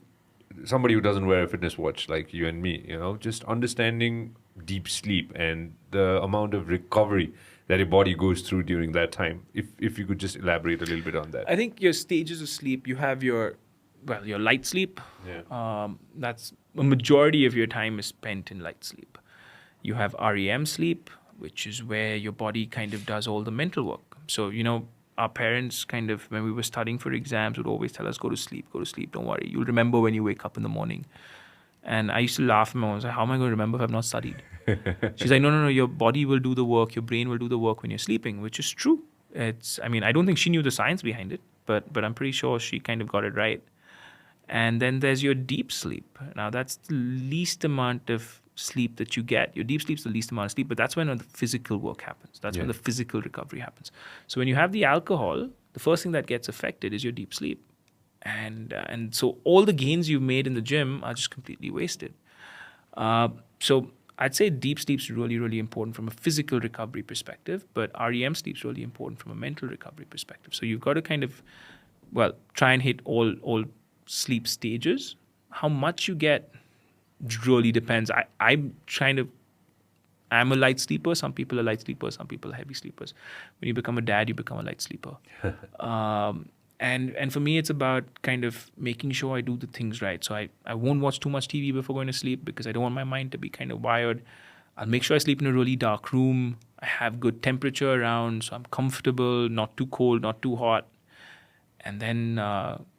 somebody who doesn't wear a fitness watch like you and me, you know, just understanding deep sleep and the amount of recovery that your body goes through during that time. If you could just elaborate a little bit on that. I think your stages of sleep, you have your light sleep. Yeah. That's a majority of your time is spent in light sleep. You have REM sleep, which is where your body kind of does all the mental work. So, you know, our parents kind of, when we were studying for exams, would always tell us, go to sleep, don't worry. You'll remember when you wake up in the morning. And I used to laugh at my mom. I was like, how am I going to remember if I've not studied? She's like, no, your body will do the work, your brain will do the work when you're sleeping, which is true. I don't think she knew the science behind it, but I'm pretty sure she kind of got it right. And then there's your deep sleep. Now, that's the least amount of sleep that you get. Your deep sleep is the least amount of sleep, but that's when the physical work happens. That's when the physical recovery happens. So when you have the alcohol, the first thing that gets affected is your deep sleep. And so all the gains you've made in the gym are just completely wasted. So I'd say deep sleep is really, really important from a physical recovery perspective, but REM sleep is really important from a mental recovery perspective. So you've got to kind of, try and hit all sleep stages. How much you get really depends. I'm a light sleeper. Some people are light sleepers. Some people are heavy sleepers. When you become a dad, you become a light sleeper. And for me, it's about kind of making sure I do the things right. So I won't watch too much TV before going to sleep because I don't want my mind to be kind of wired. I'll make sure I sleep in a really dark room. I have good temperature around, so I'm comfortable, not too cold, not too hot. And then,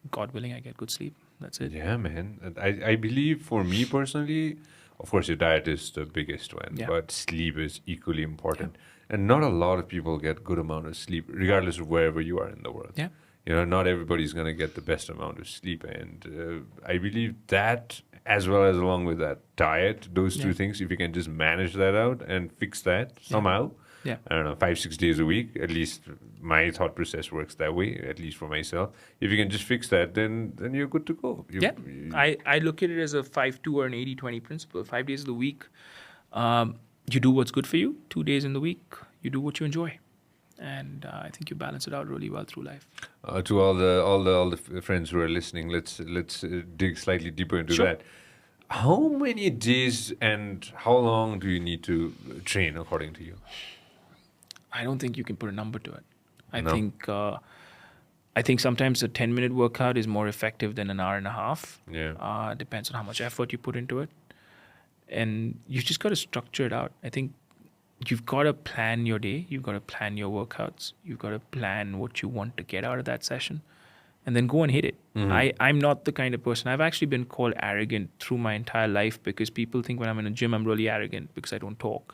God willing, I get good sleep. That's it. Yeah, man. I believe for me personally, of course, your diet is the biggest one, but sleep is equally important. Yeah. And not a lot of people get good amount of sleep, regardless of wherever you are in the world. Yeah. You know, not everybody's going to get the best amount of sleep. And I believe that, as well as along with that diet, those two things, if you can just manage that out and fix that somehow, I don't know, 5-6 days a week, at least my thought process works that way, at least for myself. If you can just fix that, then you're good to go. I look at it as a 5-2 or an 80-20 principle. 5 days of the week, you do what's good for you. 2 days in the week, you do what you enjoy. And I think you balance it out really well through life. To all the friends who are listening, let's dig slightly deeper into that. How many days and how long do you need to train, according to you? I don't think you can put a number to it. I think sometimes a 10-minute workout is more effective than an hour and a half. Yeah. Depends on how much effort you put into it. And you just got to structure it out. I think you've got to plan your day. You've got to plan your workouts. You've got to plan what you want to get out of that session. And then go and hit it. Mm-hmm. I'm not the kind of person. I've actually been called arrogant through my entire life because people think when I'm in a gym, I'm really arrogant because I don't talk.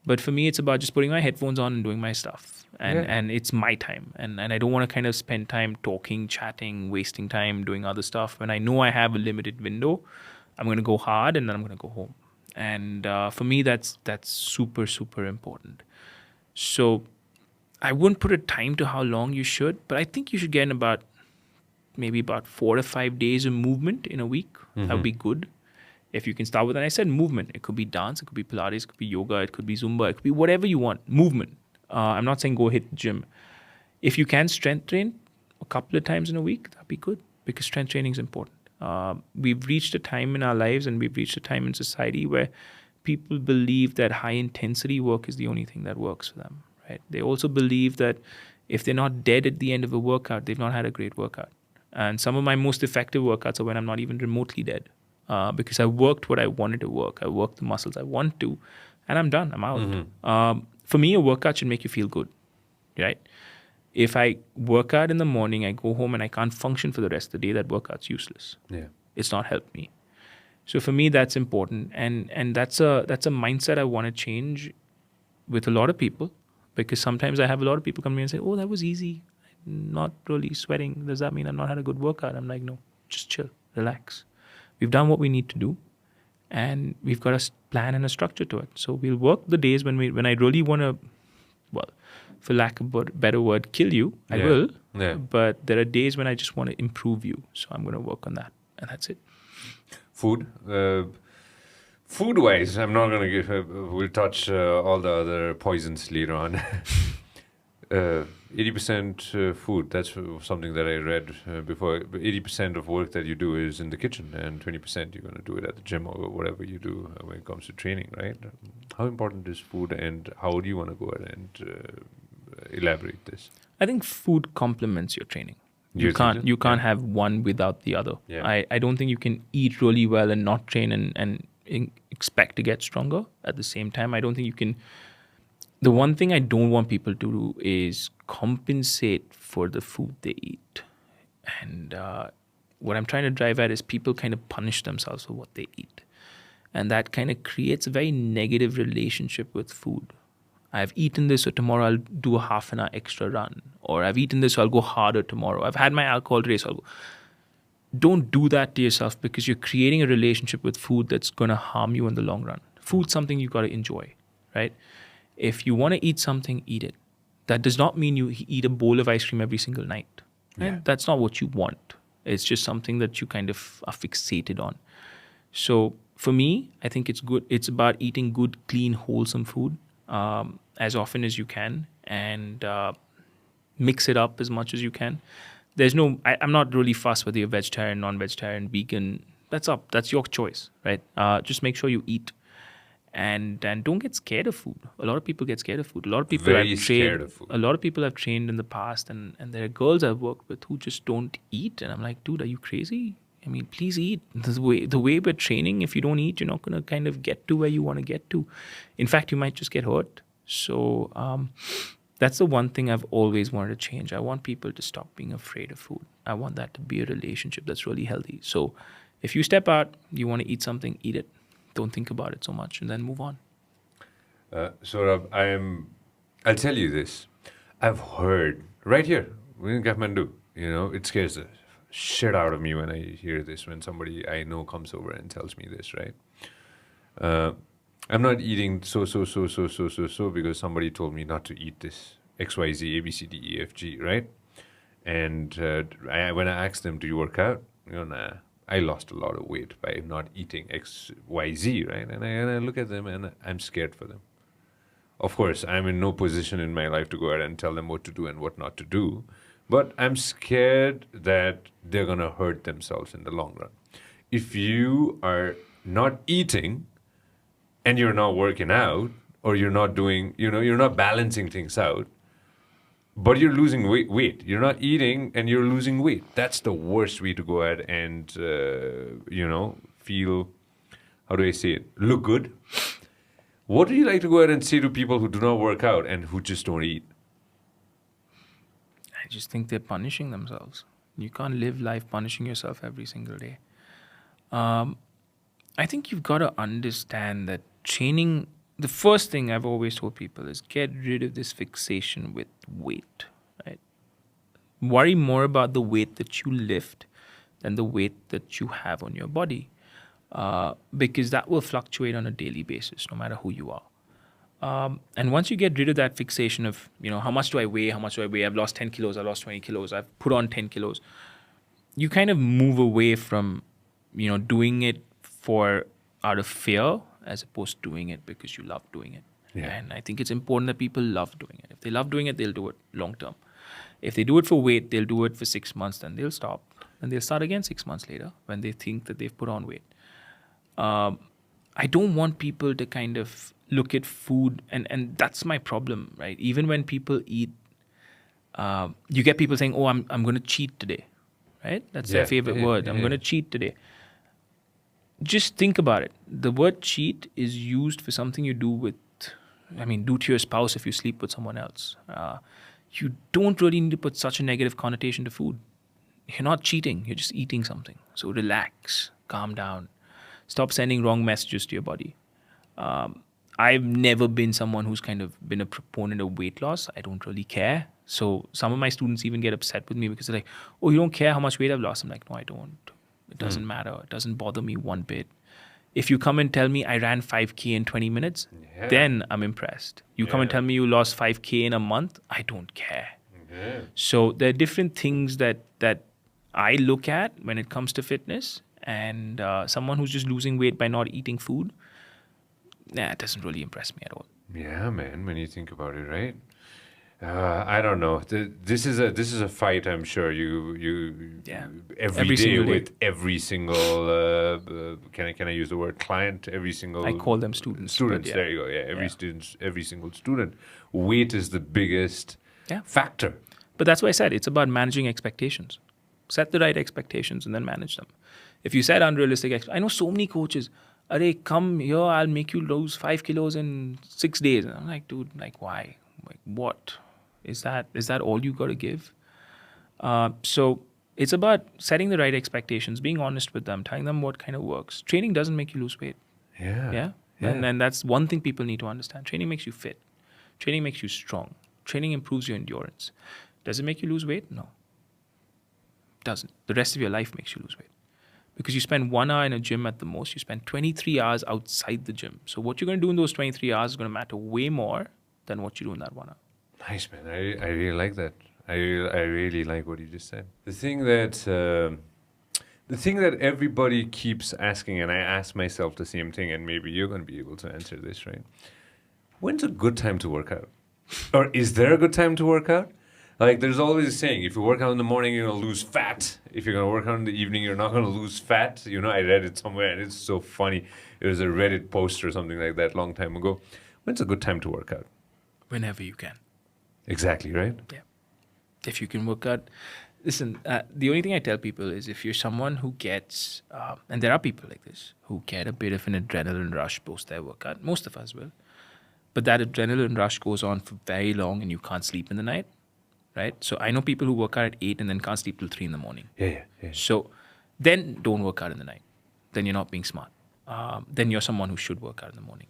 But for me, it's about just putting my headphones on and doing my stuff. And it's my time. And I don't want to kind of spend time talking, chatting, wasting time doing other stuff. When I know I have a limited window, I'm going to go hard and then I'm going to go home. And for me, that's super, super important. So I wouldn't put a time to how long you should, but I think you should get in maybe about 4 to 5 days of movement in a week. Mm-hmm. That would be good. If you can start with, and I said movement, it could be dance, it could be Pilates, it could be yoga, it could be Zumba, it could be whatever you want, movement. I'm not saying go hit the gym. If you can strength train a couple of times in a week, that'd be good because strength training is important. We've reached a time in our lives and we've reached a time in society where people believe that high intensity work is the only thing that works for them, right? They also believe that if they're not dead at the end of a workout, they've not had a great workout. And some of my most effective workouts are when I'm not even remotely dead. Because I worked what I wanted to work. I worked the muscles I want to, and I'm done. I'm out. Mm-hmm. For me, a workout should make you feel good, right? If I work out in the morning, I go home and I can't function for the rest of the day, that workout's useless. Yeah. It's not helped me. So for me, that's important. And that's a mindset I want to change with a lot of people, because sometimes I have a lot of people come to me and say, oh, that was easy. I'm not really sweating. Does that mean I've not had a good workout? I'm like, no, just chill, relax. We've done what we need to do. and we've got a plan and a structure to it. So we'll work the days when I really want to, well, for lack of a better word, kill you. I will. Yeah. But there are days when I just want to improve you. So I'm going to work on that, and that's it. Food. Food-wise, I'm not going to give. We'll touch all the other poisons later on. 80% food. That's something that I read before. 80% of work that you do is in the kitchen, and 20% you're going to do it at the gym or whatever you do when it comes to training, right? How important is food, and how do you want to go ahead and elaborate this? I think food complements your training. You can't have one without the other. Yeah. I don't think you can eat really well and not train and expect to get stronger at the same time. I don't think you can. The one thing I don't want people to do is compensate for the food they eat. And what I'm trying to drive at is people kind of punish themselves for what they eat. And that kind of creates a very negative relationship with food. I've eaten this, so tomorrow I'll do a half an hour extra run. Or I've eaten this, so I'll go harder tomorrow. I've had my alcohol today, so I'll go. Don't do that to yourself, because you're creating a relationship with food that's going to harm you in the long run. Food's something you got to enjoy, right? If you want to eat something, eat it. That does not mean you eat a bowl of ice cream every single night. Right? Yeah. That's not what you want. It's just something that you kind of are fixated on. So for me, I think it's good. It's about eating good, clean, wholesome food as often as you can, and mix it up as much as you can. I'm not really fussed whether you're vegetarian, non-vegetarian, vegan. That's your choice, right? Just make sure you eat. And don't get scared of food. A lot of people get scared of food. A lot of people scared of food. A lot of people have trained in the past, and there are girls I've worked with who just don't eat. And I'm like, dude, are you crazy? I mean, please eat. The way we're training, if you don't eat, you're not going to kind of get to where you want to get to. In fact, you might just get hurt. So that's the one thing I've always wanted to change. I want people to stop being afraid of food. I want that to be a relationship that's really healthy. So if you step out, you want to eat something, eat it. Don't think about it so much, and then move on. Sohrab, I'll tell you this. I've heard right here in Kathmandu, it scares the shit out of me when I hear this, when somebody I know comes over and tells me this, right? I'm not eating so because somebody told me not to eat this X, Y, Z, A, B, C, D, E, F, G, right? And when I asked them, do you work out? Nah. I lost a lot of weight by not eating X, Y, Z, right? And I look at them and I'm scared for them. Of course, I'm in no position in my life to go ahead and tell them what to do and what not to do. But I'm scared that they're going to hurt themselves in the long run. If you are not eating and you're not working out, or you're not doing, you're not balancing things out, but you're losing weight. You're not eating and you're losing weight. That's the worst way to go ahead and, feel, how do I say it, look good. What do you like to go ahead and say to people who do not work out and who just don't eat? I just think they're punishing themselves. You can't live life punishing yourself every single day. I think you've got to understand that training. The first thing I've always told people is get rid of this fixation with weight, right? Worry more about the weight that you lift than the weight that you have on your body, because that will fluctuate on a daily basis, no matter who you are. And once you get rid of that fixation of, how much do I weigh? I've lost 10 kilos, I've lost 20 kilos, I've put on 10 kilos. You kind of move away from, doing it out of fear, as opposed to doing it because you love doing it. Yeah. And I think it's important that people love doing it. If they love doing it, they'll do it long term. If they do it for weight, they'll do it for 6 months, then they'll stop. And they'll start again 6 months later when they think that they've put on weight. I don't want people to kind of look at food, and that's my problem, right? Even when people eat, you get people saying, oh, I'm going to cheat today, right? That's their favorite word. I'm going to cheat today. Just think about it. The word cheat is used for something you do to your spouse if you sleep with someone else. You don't really need to put such a negative connotation to food. You're not cheating. You're just eating something. So relax, calm down. Stop sending wrong messages to your body. I've never been someone who's kind of been a proponent of weight loss. I don't really care. So some of my students even get upset with me because they're like, oh, you don't care how much weight I've lost? I'm like, no, I don't. It doesn't matter. It doesn't bother me one bit. If you come and tell me I ran 5K in 20 minutes, then I'm impressed. You come and tell me you lost 5K in a month, I don't care. Yeah. So there are different things that I look at when it comes to fitness, and someone who's just losing weight by not eating food, it doesn't really impress me at all. Yeah, man. When you think about it, right? I don't know. This is a fight. I'm sure you every day with every single. Can I use the word client? Every single. I call them students. Students. There you go. Yeah, every single student. Weight is the biggest factor. But that's why I said it's about managing expectations. Set the right expectations and then manage them. If you set unrealistic, I know so many coaches. Arey, come here, I'll make you lose 5 kilos in 6 days. And I'm like, dude, like why? Like what? Is that all you got to give? So it's about setting the right expectations, being honest with them, telling them what kind of works. Training doesn't make you lose weight. Yeah. And that's one thing people need to understand. Training makes you fit. Training makes you strong. Training improves your endurance. Does it make you lose weight? No. It doesn't. The rest of your life makes you lose weight. Because you spend 1 hour in a gym at the most, you spend 23 hours outside the gym. So what you're going to do in those 23 hours is going to matter way more than what you do in that 1 hour. Nice, man. I really like that. I really like what you just said. The thing that everybody keeps asking, and I ask myself the same thing, and maybe you're going to be able to answer this, right? When's a good time to work out? Or is there a good time to work out? Like, there's always a saying, if you work out in the morning, you're going to lose fat. If you're going to work out in the evening, you're not going to lose fat. You know, I read it somewhere, and it's so funny. It was a Reddit post or something like that long time ago. When's a good time to work out? Whenever you can. Exactly, right? Yeah. If you can work out. Listen, the only thing I tell people is if you're someone who gets, and there are people like this, who get a bit of an adrenaline rush post their workout. Most of us will. But that adrenaline rush goes on for very long and you can't sleep in the night, right? So I know people who work out at 8 and then can't sleep till 3 in the morning. Yeah. So then don't work out in the night. Then you're not being smart. Then you're someone who should work out in the morning.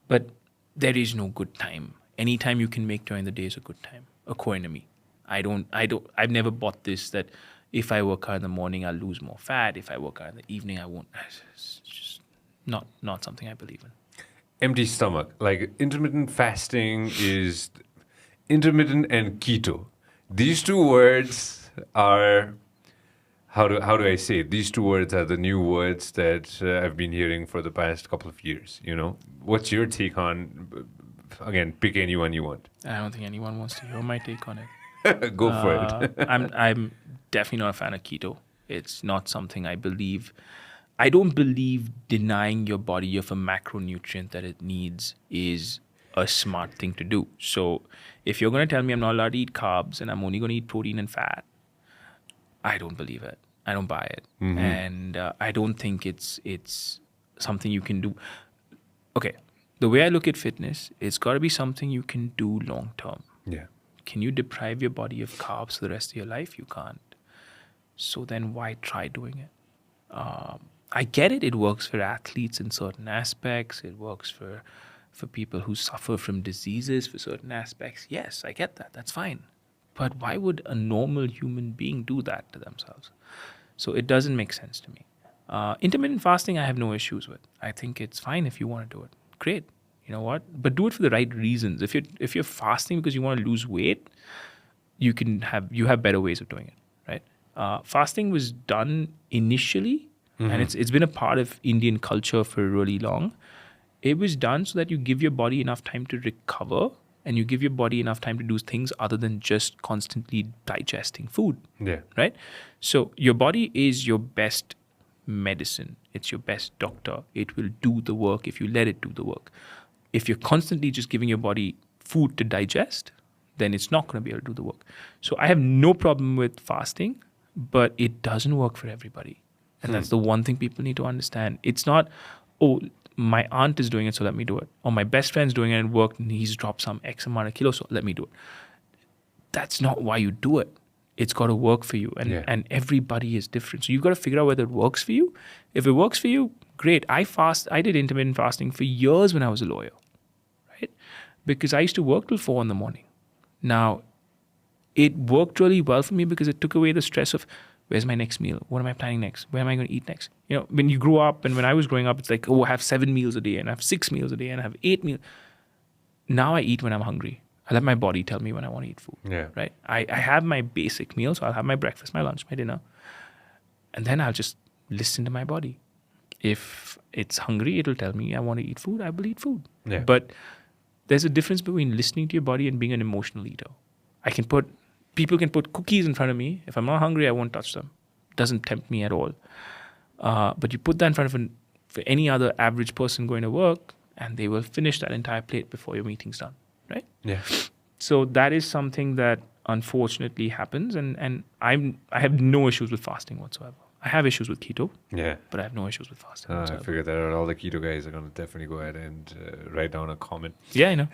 But there is no good time. Any time you can make during the day is a good time, according to me. I've never bought this that if I work out in the morning, I'll lose more fat. If I work out in the evening, I won't. It's just not something I believe in. Empty stomach. Like, intermittent fasting is intermittent and keto. These two words are, how do I say it? These two words are the new words that I've been hearing for the past couple of years, you know? What's your take on, again, pick anyone you want. I don't think anyone wants to hear my take on it. Go for it. I'm definitely not a fan of keto. It's not something I believe. I don't believe denying your body of a macronutrient that it needs is a smart thing to do. So if you're going to tell me I'm not allowed to eat carbs and I'm only going to eat protein and fat, I don't believe it. I don't buy it. Mm-hmm. And I don't think it's something you can do. Okay, the way I look at fitness, it's got to be something you can do long term. Yeah. Can you deprive your body of carbs for the rest of your life? You can't. So then why try doing it? I get it. It works for athletes in certain aspects. It works for people who suffer from diseases for certain aspects. Yes, I get that. That's fine. But why would a normal human being do that to themselves? So it doesn't make sense to me. Intermittent fasting, I have no issues with. I think it's fine if you want to do it. Great. You know what? But do it for the right reasons. If you're fasting because you want to lose weight, you have better ways of doing it, right? Fasting was done initially, and it's been a part of Indian culture for really long. It was done so that you give your body enough time to recover, and you give your body enough time to do things other than just constantly digesting food. Yeah. Right? So your body is your best medicine. It's your best doctor. It will do the work if you let it do the work. If you're constantly just giving your body food to digest, then it's not going to be able to do the work. So I have no problem with fasting, but it doesn't work for everybody. And that's the one thing people need to understand. It's not, oh, my aunt is doing it, so let me do it. Or my best friend's doing it and worked and he's dropped some X amount of kilos, so let me do it. That's not why you do it. It's got to work for you. And everybody is different. So you've got to figure out whether it works for you. If it works for you, great. I did intermittent fasting for years when I was a lawyer, right? Because I used to work till 4 in the morning. Now, it worked really well for me because it took away the stress of Where's my next meal? What am I planning next? Where am I going to eat next? You know, when you grow up and when I was growing up, it's like, oh, I have 7 meals a day and I have 6 meals a day and I have 8 meals. Now I eat when I'm hungry. I let my body tell me when I want to eat food. Yeah. Right? I have my basic meals. So I'll have my breakfast, my lunch, my dinner. And then I'll just listen to my body. If it's hungry, it'll tell me I want to eat food. I will eat food. Yeah. But there's a difference between listening to your body and being an emotional eater. People can put cookies in front of me. If I'm not hungry, I won't touch them. It doesn't tempt me at all. But you put that in front of for any other average person going to work, and they will finish that entire plate before your meeting's done, right? Yeah. So that is something that unfortunately happens, and I have no issues with fasting whatsoever. I have issues with keto, Yeah. but I have no issues with fasting I whatsoever. figured that out. All the keto guys are going to definitely go ahead and write down a comment. Yeah, I know.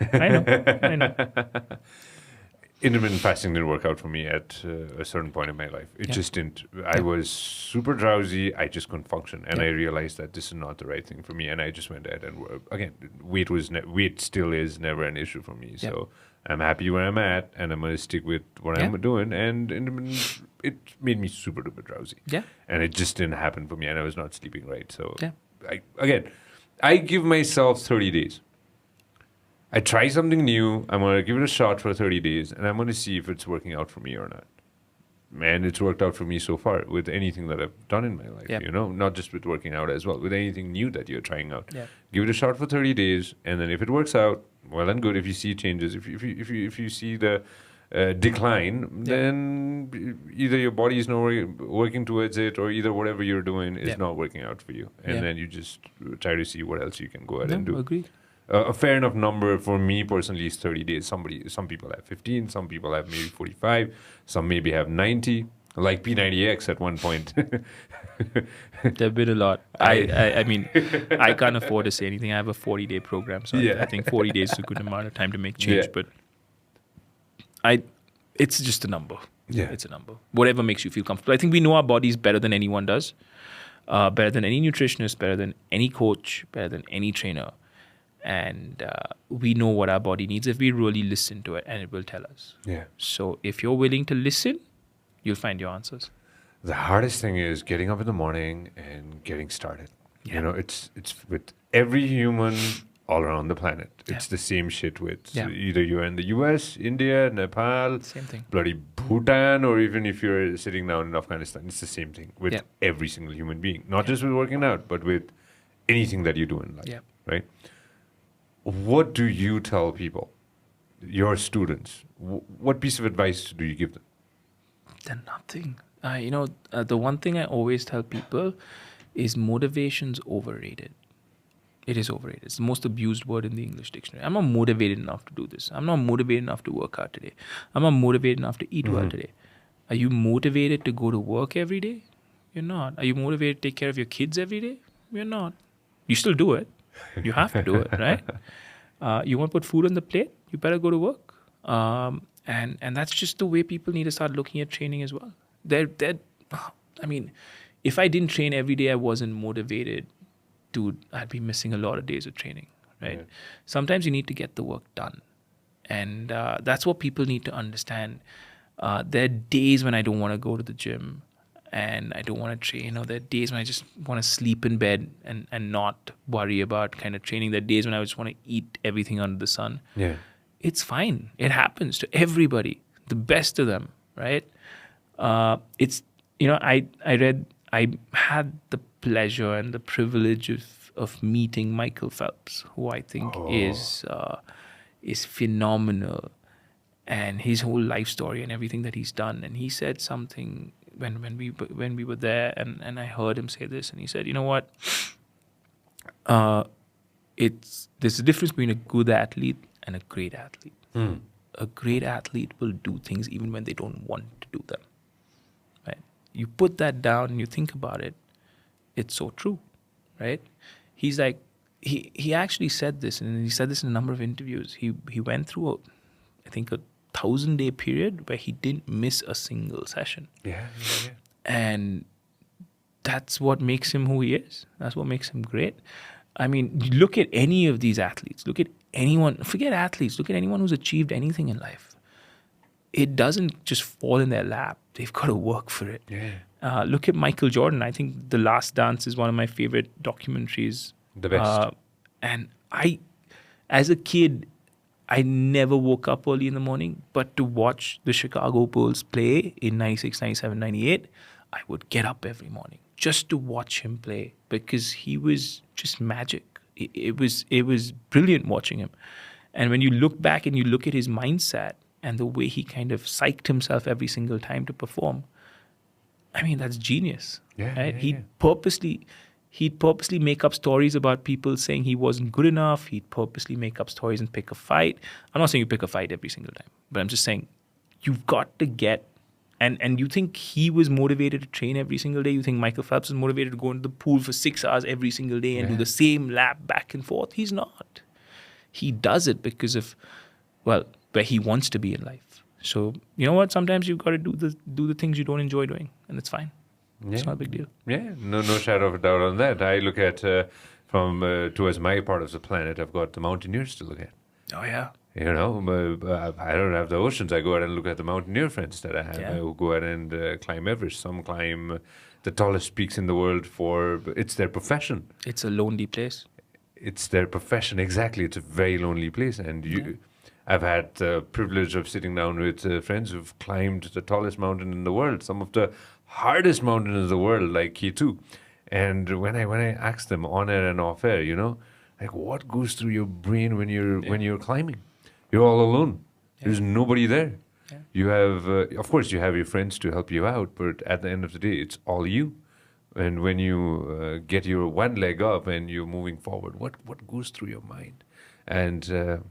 Intermittent fasting didn't work out for me at a certain point in my life. It just didn't. I was super drowsy. I just couldn't function. And I realized that this is not the right thing for me. And I just went ahead and, again, weight still is never an issue for me. So I'm happy where I'm at, and I'm going to stick with what I'm doing. And intermittent, it made me super duper drowsy. Yeah. And it just didn't happen for me, and I was not sleeping right. So, I give myself 30 days. I try something new. I'm going to give it a shot for 30 days, and I'm going to see if it's working out for me or not. And it's worked out for me so far with anything that I've done in my life, not just with working out as well, with anything new that you're trying out. Yeah. Give it a shot for 30 days, and then if it works out, well and good. If you see changes, if you see the decline, then either your body is not working towards it, or either whatever you're doing is not working out for you. And then you just try to see what else you can go ahead and do. Agreed. A fair enough number for me personally is 30 days. Some people have 15, some people have maybe 45, some maybe have 90, like P90X at one point. There've been a lot. I mean, I can't afford to say anything. I have a 40-day program, so I think 40 days is a good amount of time to make change. But it's just a number. Yeah. It's a number. Whatever makes you feel comfortable. I think we know our bodies better than anyone does, better than any nutritionist, better than any coach, better than any trainer. And we know what our body needs if we really listen to it, and it will tell us. Yeah. So if you're willing to listen, you'll find your answers. The hardest thing is getting up in the morning and getting started. Yeah. You know, it's with every human all around the planet. It's the same shit with either you're in the US, India, Nepal, same thing. Bloody Bhutan, or even if you're sitting down in Afghanistan, it's the same thing with every single human being. Not just with working out, but with anything that you do in life. Yeah. Right? What do you tell people, your students? What piece of advice do you give them? Then nothing. The one thing I always tell people is motivation's overrated. It is overrated. It's the most abused word in the English dictionary. I'm not motivated enough to do this. I'm not motivated enough to work out today. I'm not motivated enough to eat well today. Are you motivated to go to work every day? You're not. Are you motivated to take care of your kids every day? You're not. You still do it. You have to do it, right? You want to put food on the plate? You better go to work. And that's just the way people need to start looking at training as well. If I didn't train every day, I wasn't motivated, I'd be missing a lot of days of training, right? Yeah. Sometimes you need to get the work done. And that's what people need to understand. There are days when I don't want to go to the gym and I don't want to train, or there are days when I just want to sleep in bed and not worry about kind of training. There are days when I just want to eat everything under the sun. Yeah. It's fine. It happens to everybody, the best of them, right? I had the pleasure and the privilege of meeting Michael Phelps, who I think is phenomenal, and his whole life story and everything that he's done. And he said something when we were there, and I heard him say this, and he said, you know what? There's a difference between a good athlete and a great athlete. A great athlete will do things even when they don't want to do them. Right? You put that down and you think about it, it's so true, right? He's like, he actually said this, and he said this in a number of interviews. He went through I think a 1,000-day period where he didn't miss a single session. Yeah. And that's what makes him who he is. That's what makes him great. I mean, look at any of these athletes. Look at anyone. Forget athletes. Look at anyone who's achieved anything in life. It doesn't just fall in their lap. They've got to work for it. Yeah. Look at Michael Jordan. I think The Last Dance is one of my favorite documentaries. The best. And as a kid, I never woke up early in the morning, but to watch the Chicago Bulls play in 96, 97, 98, I would get up every morning just to watch him play because he was just magic. It was brilliant watching him. And when you look back and you look at his mindset and the way he kind of psyched himself every single time to perform, I mean, that's genius. Yeah, right? yeah, He'd purposely make up stories about people saying he wasn't good enough. He'd purposely make up stories and pick a fight. I'm not saying you pick a fight every single time, but I'm just saying you've got to get, and you think he was motivated to train every single day? You think Michael Phelps is motivated to go into the pool for 6 hours every single day and do the same lap back and forth? He's not. He does it because of, well, where he wants to be in life. So you know what? Sometimes you've got to do the things you don't enjoy doing, and it's fine. Yeah. It's not a big deal. Yeah, no shadow of a doubt on that. I look at from towards my part of the planet. I've got the mountaineers to look at. Oh yeah. You know, I don't have the oceans. I go out and look at the mountaineer friends that I have. Yeah. I will go out and climb Everest. Some climb the tallest peaks in the world it's their profession. It's a lonely place. It's their profession, exactly. It's a very lonely place. And I've had the privilege of sitting down with friends who've climbed the tallest mountain in the world, some of the hardest mountains in the world, like K2. And when I ask them on air and off air, you know, like what goes through your brain when you're climbing? You're all alone. There's nobody there. Yeah. You have, of course, you have your friends to help you out, but at the end of the day, it's all you. And when you get your one leg up and you're moving forward, what goes through your mind? And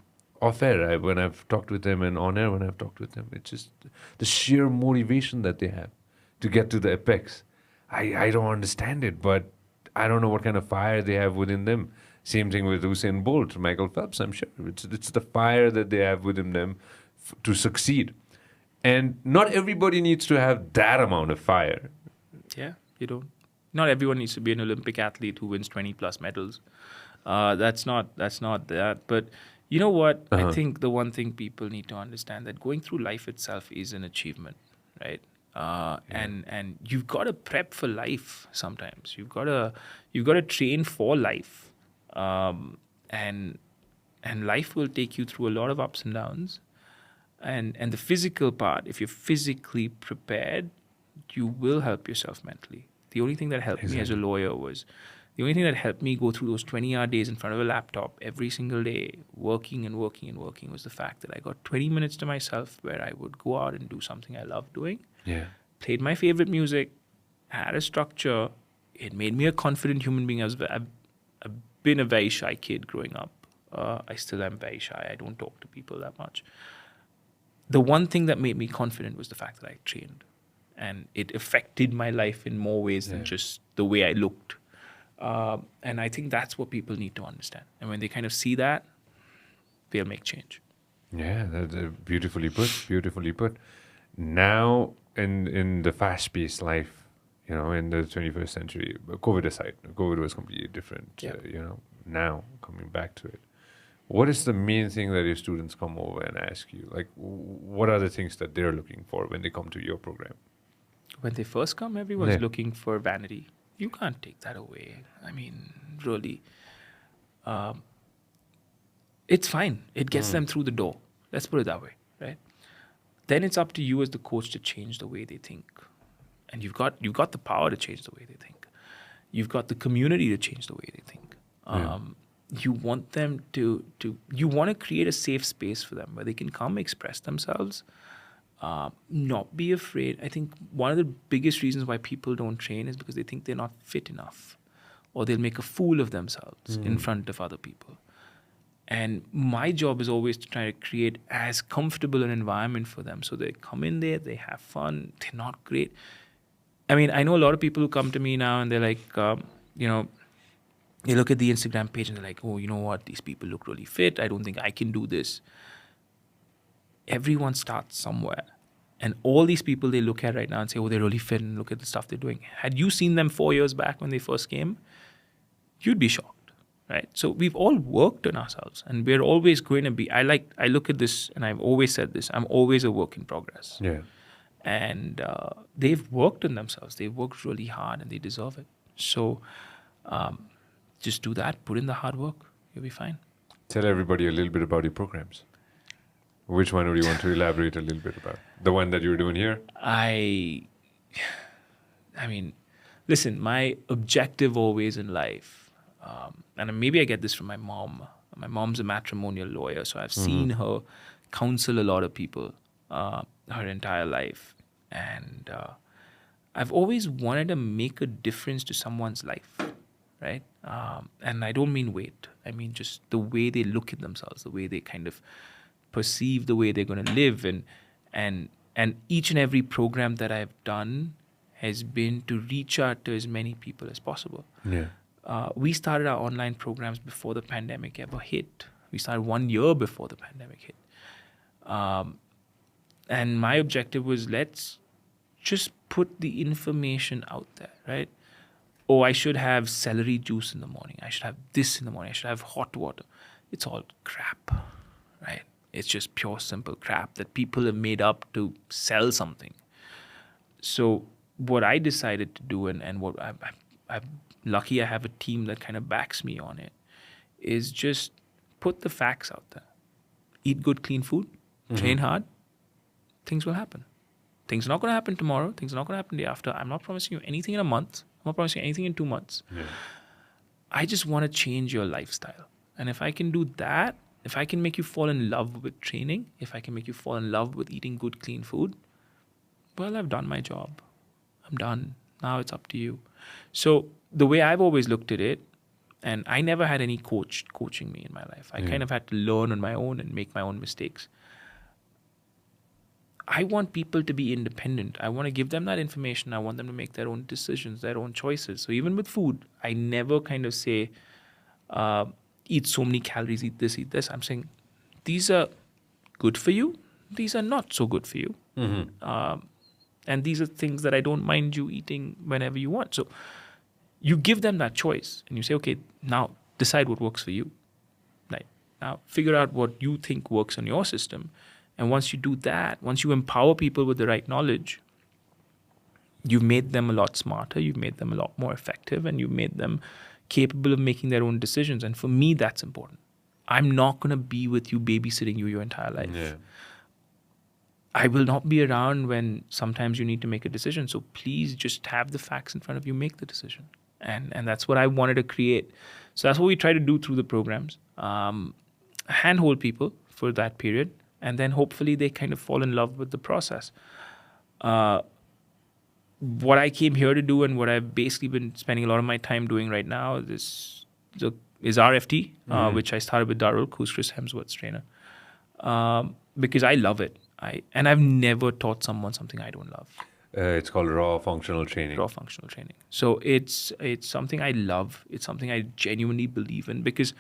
off air, when I've talked with them, and on air when I've talked with them, it's just the sheer motivation that they have to get to the apex. I don't understand it, but I don't know what kind of fire they have within them. Same thing with Usain Bolt, Michael Phelps, I'm sure. It's the fire that they have within them to succeed. And not everybody needs to have that amount of fire. Yeah, you don't. Not everyone needs to be an Olympic athlete who wins 20 plus medals. That's not that. But you know what? I think the one thing people need to understand that going through life itself is an achievement, right? And you've got to prep for life sometimes. You've got to train for life, and life will take you through a lot of ups and downs. And the physical part, if you're physically prepared, you will help yourself mentally. The only thing that helped me as a lawyer was, the only thing that helped me go through those 20-hour days in front of a laptop every single day, working and working and working, was the fact that I got 20 minutes to myself where I would go out and do something I loved doing. Yeah. Played my favorite music, had a structure. It made me a confident human being. I've been a very shy kid growing up. I still am very shy. I don't talk to people that much. The one thing that made me confident was the fact that I trained. And it affected my life in more ways than just the way I looked. And I think that's what people need to understand. And when they kind of see that, they'll make change. Yeah, that's beautifully put. Beautifully put. Now, in the fast-paced life, you know, in the 21st century, COVID aside, COVID was completely different. Yeah. You know, now coming back to it, what is the main thing that your students come over and ask you? Like, what are the things that they're looking for when they come to your program? When they first come, everyone's looking for vanity. You can't take that away. I mean, really. It's fine. It gets them through the door. Let's put it that way, right? Then it's up to you as the coach to change the way they think. And you've got the power to change the way they think. You've got the community to change the way they think. You want them you want to create a safe space for them where they can come express themselves, not be afraid. I think one of the biggest reasons why people don't train is because they think they're not fit enough, or they'll make a fool of themselves in front of other people. And my job is always to try to create as comfortable an environment for them. So they come in there, they have fun, they're not great. I mean, I know a lot of people who come to me now and they're like, they look at the Instagram page and they're like, oh, you know what? These people look really fit. I don't think I can do this. Everyone starts somewhere. And all these people they look at right now and say, oh, they're really fit, and look at the stuff they're doing. Had you seen them 4 years back when they first came, you'd be shocked. Right? So we've all worked on ourselves, and we're always going to be, I look at this, and I've always said this, I'm always a work in progress. Yeah. And they've worked on themselves. They've worked really hard and they deserve it. So just do that. Put in the hard work. You'll be fine. Tell everybody a little bit about your programs. Which one would you want to elaborate a little bit about? The one that you're doing here? I mean, listen, my objective always in life, and maybe I get this from my mom. My mom's a matrimonial lawyer, so I've seen her counsel a lot of people her entire life. And I've always wanted to make a difference to someone's life, right? And I don't mean weight. I mean just the way they look at themselves, the way they kind of perceive the way they're going to live. And each and every program that I've done has been to reach out to as many people as possible. Yeah. We started our online programs before the pandemic ever hit. We started 1 year before the pandemic hit. And my objective was, let's just put the information out there, right? Oh, I should have celery juice in the morning. I should have this in the morning. I should have hot water. It's all crap, right? It's just pure, simple crap that people have made up to sell something. So what I decided to do, and what I'm lucky I have a team that kind of backs me on it, is just put the facts out there. Eat good, clean food. Train hard. Things will happen. Things are not going to happen tomorrow. Things are not going to happen the day after. I'm not promising you anything in a month. I'm not promising you anything in 2 months. Yeah. I just want to change your lifestyle. And if I can do that, if I can make you fall in love with training, if I can make you fall in love with eating good, clean food, well, I've done my job. I'm done. Now it's up to you. So the way I've always looked at it, and I never had any coach coaching me in my life. I kind of had to learn on my own and make my own mistakes. I want people to be independent. I want to give them that information. I want them to make their own decisions, their own choices. So even with food, I never kind of say, eat so many calories, eat this, eat this. I'm saying, these are good for you. These are not so good for you. And these are things that I don't mind you eating whenever you want. So you give them that choice and you say, okay, now decide what works for you. Right. Now figure out what you think works on your system. And once you do that, once you empower people with the right knowledge, you've made them a lot smarter, you've made them a lot more effective, and you've made them capable of making their own decisions. And for me, that's important. I'm not going to be with you babysitting you your entire life. Yeah. I will not be around when sometimes you need to make a decision. So please just have the facts in front of you, make the decision. And that's what I wanted to create. So that's what we try to do through the programs. Handhold people for that period. And then hopefully they kind of fall in love with the process. What I came here to do and what I've basically been spending a lot of my time doing right now is RFT, which I started with Darul, who's Chris Hemsworth's trainer, because I love it. And I've never taught someone something I don't love. It's called raw functional training. Raw functional training. So it's something I love. It's something I genuinely believe in, because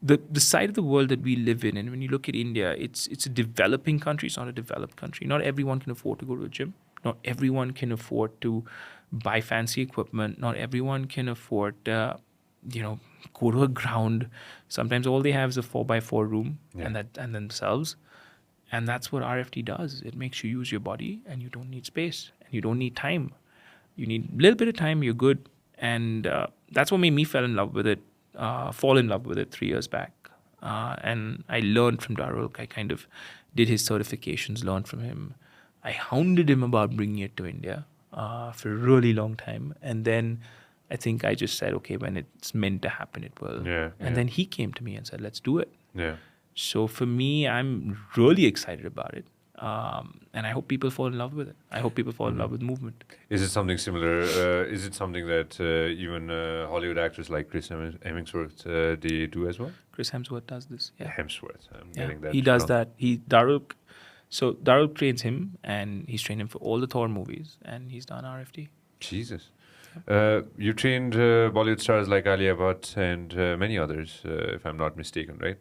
the side of the world that we live in, and when you look at India, it's a developing country. It's not a developed country. Not everyone can afford to go to a gym. Not everyone can afford to buy fancy equipment. Not everyone can afford go to a ground. Sometimes all they have is a 4x4 room and themselves. And that's what RFT does. It makes you use your body, and you don't need space, and you don't need time. You need a little bit of time. You're good. And that's what made me fall in love with it 3 years back. And I learned from Darul. I kind of did his certifications, learned from him. I hounded him about bringing it to India for a really long time. And then I think I just said, okay, when it's meant to happen, it will. And then he came to me and said, let's do it. Yeah. So for me, I'm really excited about it. And I hope people fall in love with it. I hope people fall in love with movement. Is it something similar? Is it something that even Hollywood actors like Chris Hemsworth they do as well? Chris Hemsworth does this. Yeah. Hemsworth. I'm getting that. He does that. Darul trains him, and he's trained him for all the Thor movies, and he's done RFT. Jesus. You trained Bollywood stars like Alia Bhatt and many others, if I'm not mistaken, right?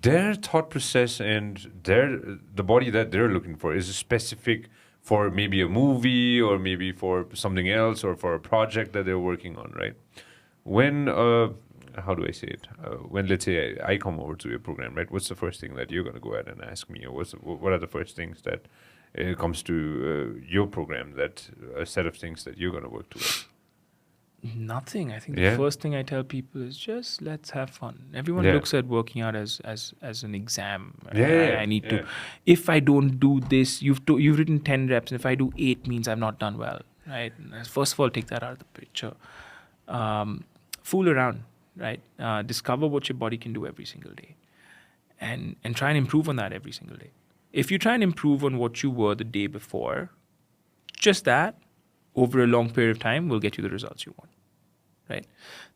Their thought process and the body that they're looking for is specific for maybe a movie or maybe for something else or for a project that they're working on, right? When, how do I say it? When, let's say, I come over to your program, right? What's the first thing that you're going to go ahead and ask me? Or what are the first things that it comes to your program, that a set of things that you're going to work towards? Nothing. I think the first thing I tell people is just let's have fun. Everyone looks at working out as an exam. I need to. If I don't do this, you've written 10 reps, and if I do 8, means I've not done well, right? First of all, take that out of the picture. Fool around, right? Discover what your body can do every single day, and try and improve on that every single day. If you try and improve on what you were the day before, just that over a long period of time will get you the results you want. Right?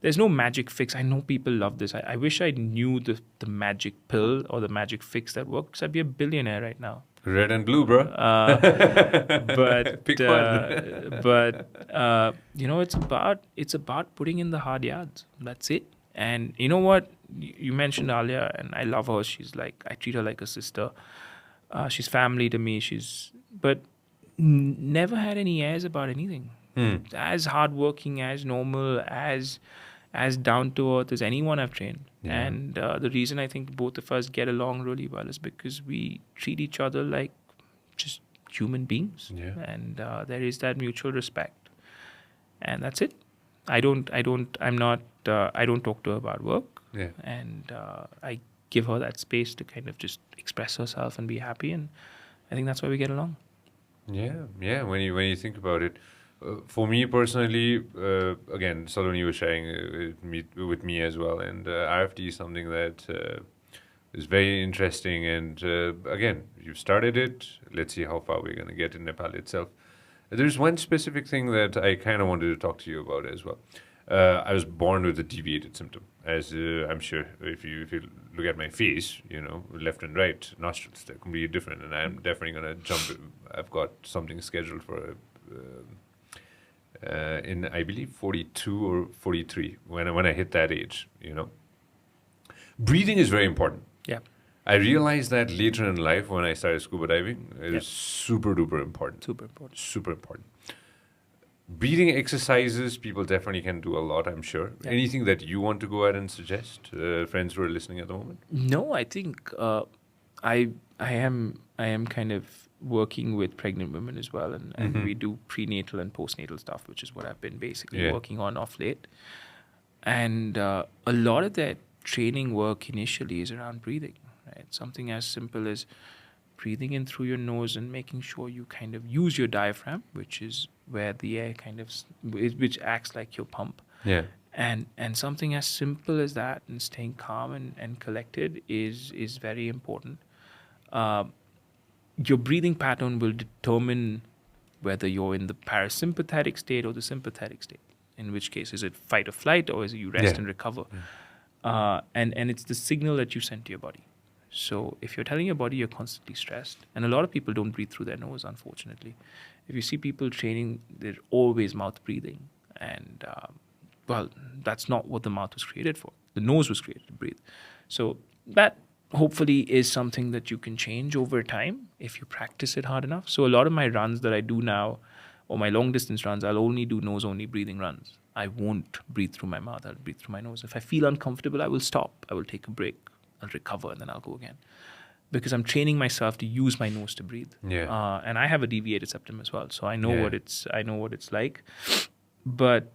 There's no magic fix. I know people love this. I wish I knew the magic pill or the magic fix that works. I'd be a billionaire right now. Red and blue, bro. But pick one. it's about putting in the hard yards. That's it. And you know what? You mentioned Alia, and I love her. She's like, I treat her like a sister. She's family to me. But never had any airs about anything. As hardworking, as normal, as down to earth as anyone I've trained. Yeah. And the reason I think both of us get along really well is because we treat each other like just human beings. Yeah. And there is that mutual respect. And that's it. I don't talk to her about work. Yeah. And I give her that space to kind of just express herself and be happy. And I think that's why we get along. Yeah. When you think about it, for me personally, again, Saloni was sharing with me as well, and RFD is something that is very interesting. And again, you've started it. Let's see how far we're going to get in Nepal itself. There's one specific thing that I kind of wanted to talk to you about as well. I was born with a deviated symptom, as I'm sure if you look at my face, left and right nostrils, they're completely different, and I'm definitely going to jump. I've got something scheduled for in, I believe, 42 or 43 when I hit that age. Breathing is very important. Yeah. I realized that later in life when I started scuba diving. It is super duper important. Super important. Breathing exercises, people definitely can do a lot, I'm sure. Yeah. Anything that you want to go ahead and suggest, friends who are listening at the moment? No, I think I am kind of working with pregnant women as well, and we do prenatal and postnatal stuff, which is what I've been basically working on off late. And a lot of that training work initially is around breathing, right? Something as simple as breathing in through your nose and making sure you kind of use your diaphragm, which is where the air which acts like your pump. Yeah. And something as simple as that, and staying calm and collected is very important. Your breathing pattern will determine whether you're in the parasympathetic state or the sympathetic state. In which case, is it fight or flight, or is it you rest and recover? Yeah. And it's the signal that you send to your body. So if you're telling your body you're constantly stressed, and a lot of people don't breathe through their nose, unfortunately. If you see people training, they're always mouth breathing. And, that's not what the mouth was created for. The nose was created to breathe. So that hopefully is something that you can change over time if you practice it hard enough. So a lot of my runs that I do now, or my long distance runs, I'll only do nose only breathing runs. I won't breathe through my mouth. I'll breathe through my nose. If I feel uncomfortable, I will stop. I will take a break. I'll recover, and then I'll go again. Because I'm training myself to use my nose to breathe. Yeah. And I have a deviated septum as well, so I know what it's like. But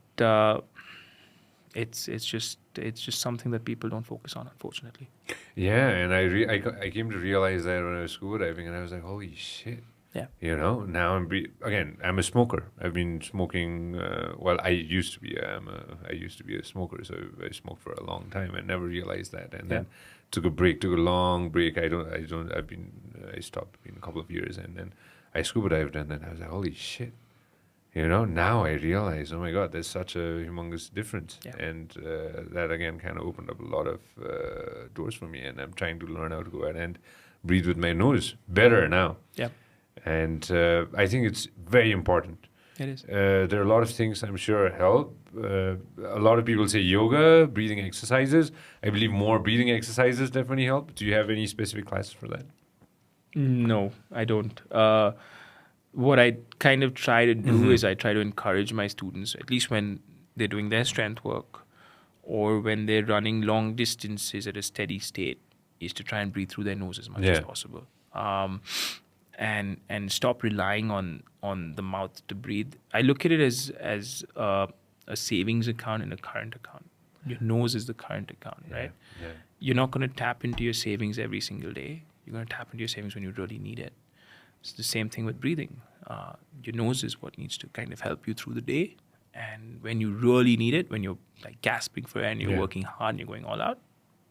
it's just something that people don't focus on, unfortunately. Yeah, and I came to realize that when I was scuba diving, and I was like, holy shit. Yeah. Now I'm a smoker. I've been smoking. I used to be. I used to be a smoker, so I smoked for a long time. I never realized that, and then took a long break. I stopped in a couple of years, and then I scuba dived, and then I was like, holy shit. Now I realize, oh my God, there's such a humongous difference. Yeah. And that again kind of opened up a lot of doors for me, and I'm trying to learn how to go ahead and breathe with my nose better now. Yeah. And I think it's very important. It is. There are a lot of things I'm sure help. A lot of people say yoga, breathing exercises. I believe more breathing exercises definitely help. Do you have any specific classes for that? No, I don't. What I kind of try to do is I try to encourage my students, at least when they're doing their strength work or when they're running long distances at a steady state, is to try and breathe through their nose as much as possible. and stop relying on the mouth to breathe. I look at it as a savings account and a current account. Your nose is the current account, right? Yeah. You're not going to tap into your savings every single day. You're going to tap into your savings when you really need it. It's the same thing with breathing. Your nose is what needs to kind of help you through the day. And when you really need it, when you're like gasping for air and you're working hard and you're going all out,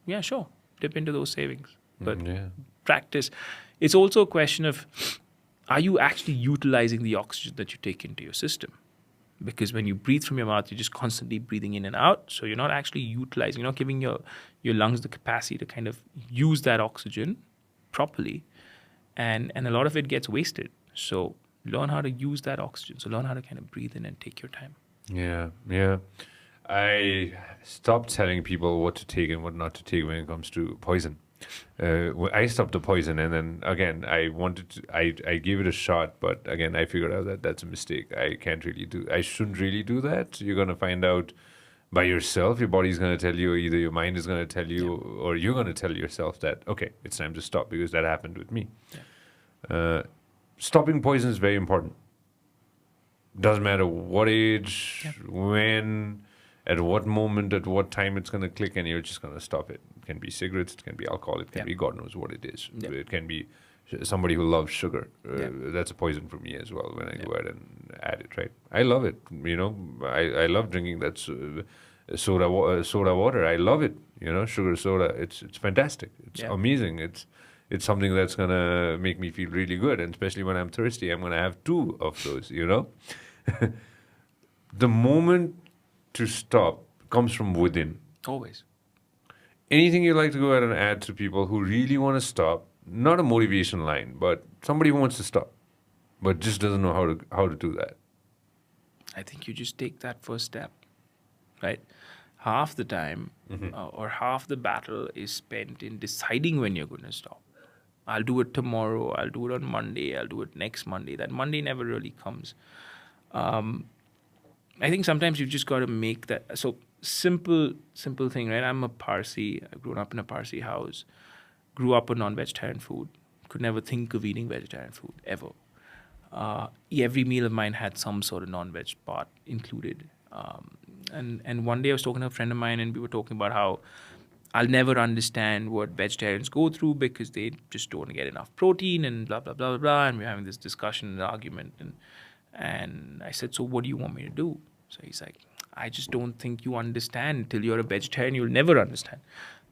yeah, sure, dip into those savings. But practice. It's also a question of, are you actually utilizing the oxygen that you take into your system? Because when you breathe from your mouth, you're just constantly breathing in and out. So you're not actually utilizing, you're not giving your lungs the capacity to kind of use that oxygen properly. And a lot of it gets wasted. So learn how to use that oxygen. So learn how to kind of breathe in and take your time. Yeah. I stopped telling people what to take and what not to take when it comes to poison. I stopped the poison, and then again, I gave it a shot, but again, I figured out that that's a mistake. I shouldn't really do that. You're going to find out by yourself. Your body's going to tell you, either your mind is going to tell you, or you're going to tell yourself that, okay, it's time to stop, because that happened with me. Stopping poison is very important. Doesn't matter what age, when, at what moment, at what time it's going to click, and you're just going to stop it. It can be cigarettes, it can be alcohol, it can be God knows what it is. It can be somebody who loves sugar. That's a poison for me as well when I go out and add it, right? I love it. I love drinking that soda water. I love it. Sugar soda. It's fantastic. It's amazing. It's something that's going to make me feel really good. And especially when I'm thirsty, I'm going to have 2 of those, The moment to stop comes from within. Always. Anything you'd like to go out and add to people who really want to stop? Not a motivation line, but somebody who wants to stop, but just doesn't know how to do that. I think you just take that first step, right? Half the time or half the battle is spent in deciding when you're going to stop. I'll do it tomorrow. I'll do it on Monday. I'll do it next Monday. That Monday never really comes. I think sometimes you've just got to make that. So simple thing, right? I'm a Parsi. I've grown up in a Parsi house. Grew up on non-vegetarian food. Could never think of eating vegetarian food, ever. Every meal of mine had some sort of non-veg part included. And one day I was talking to a friend of mine, and we were talking about how I'll never understand what vegetarians go through because they just don't get enough protein and blah, blah, blah, blah, blah. And we're having this discussion and argument. And I said, so what do you want me to do? So he's like, I just don't think you understand. Till you're a vegetarian, you'll never understand.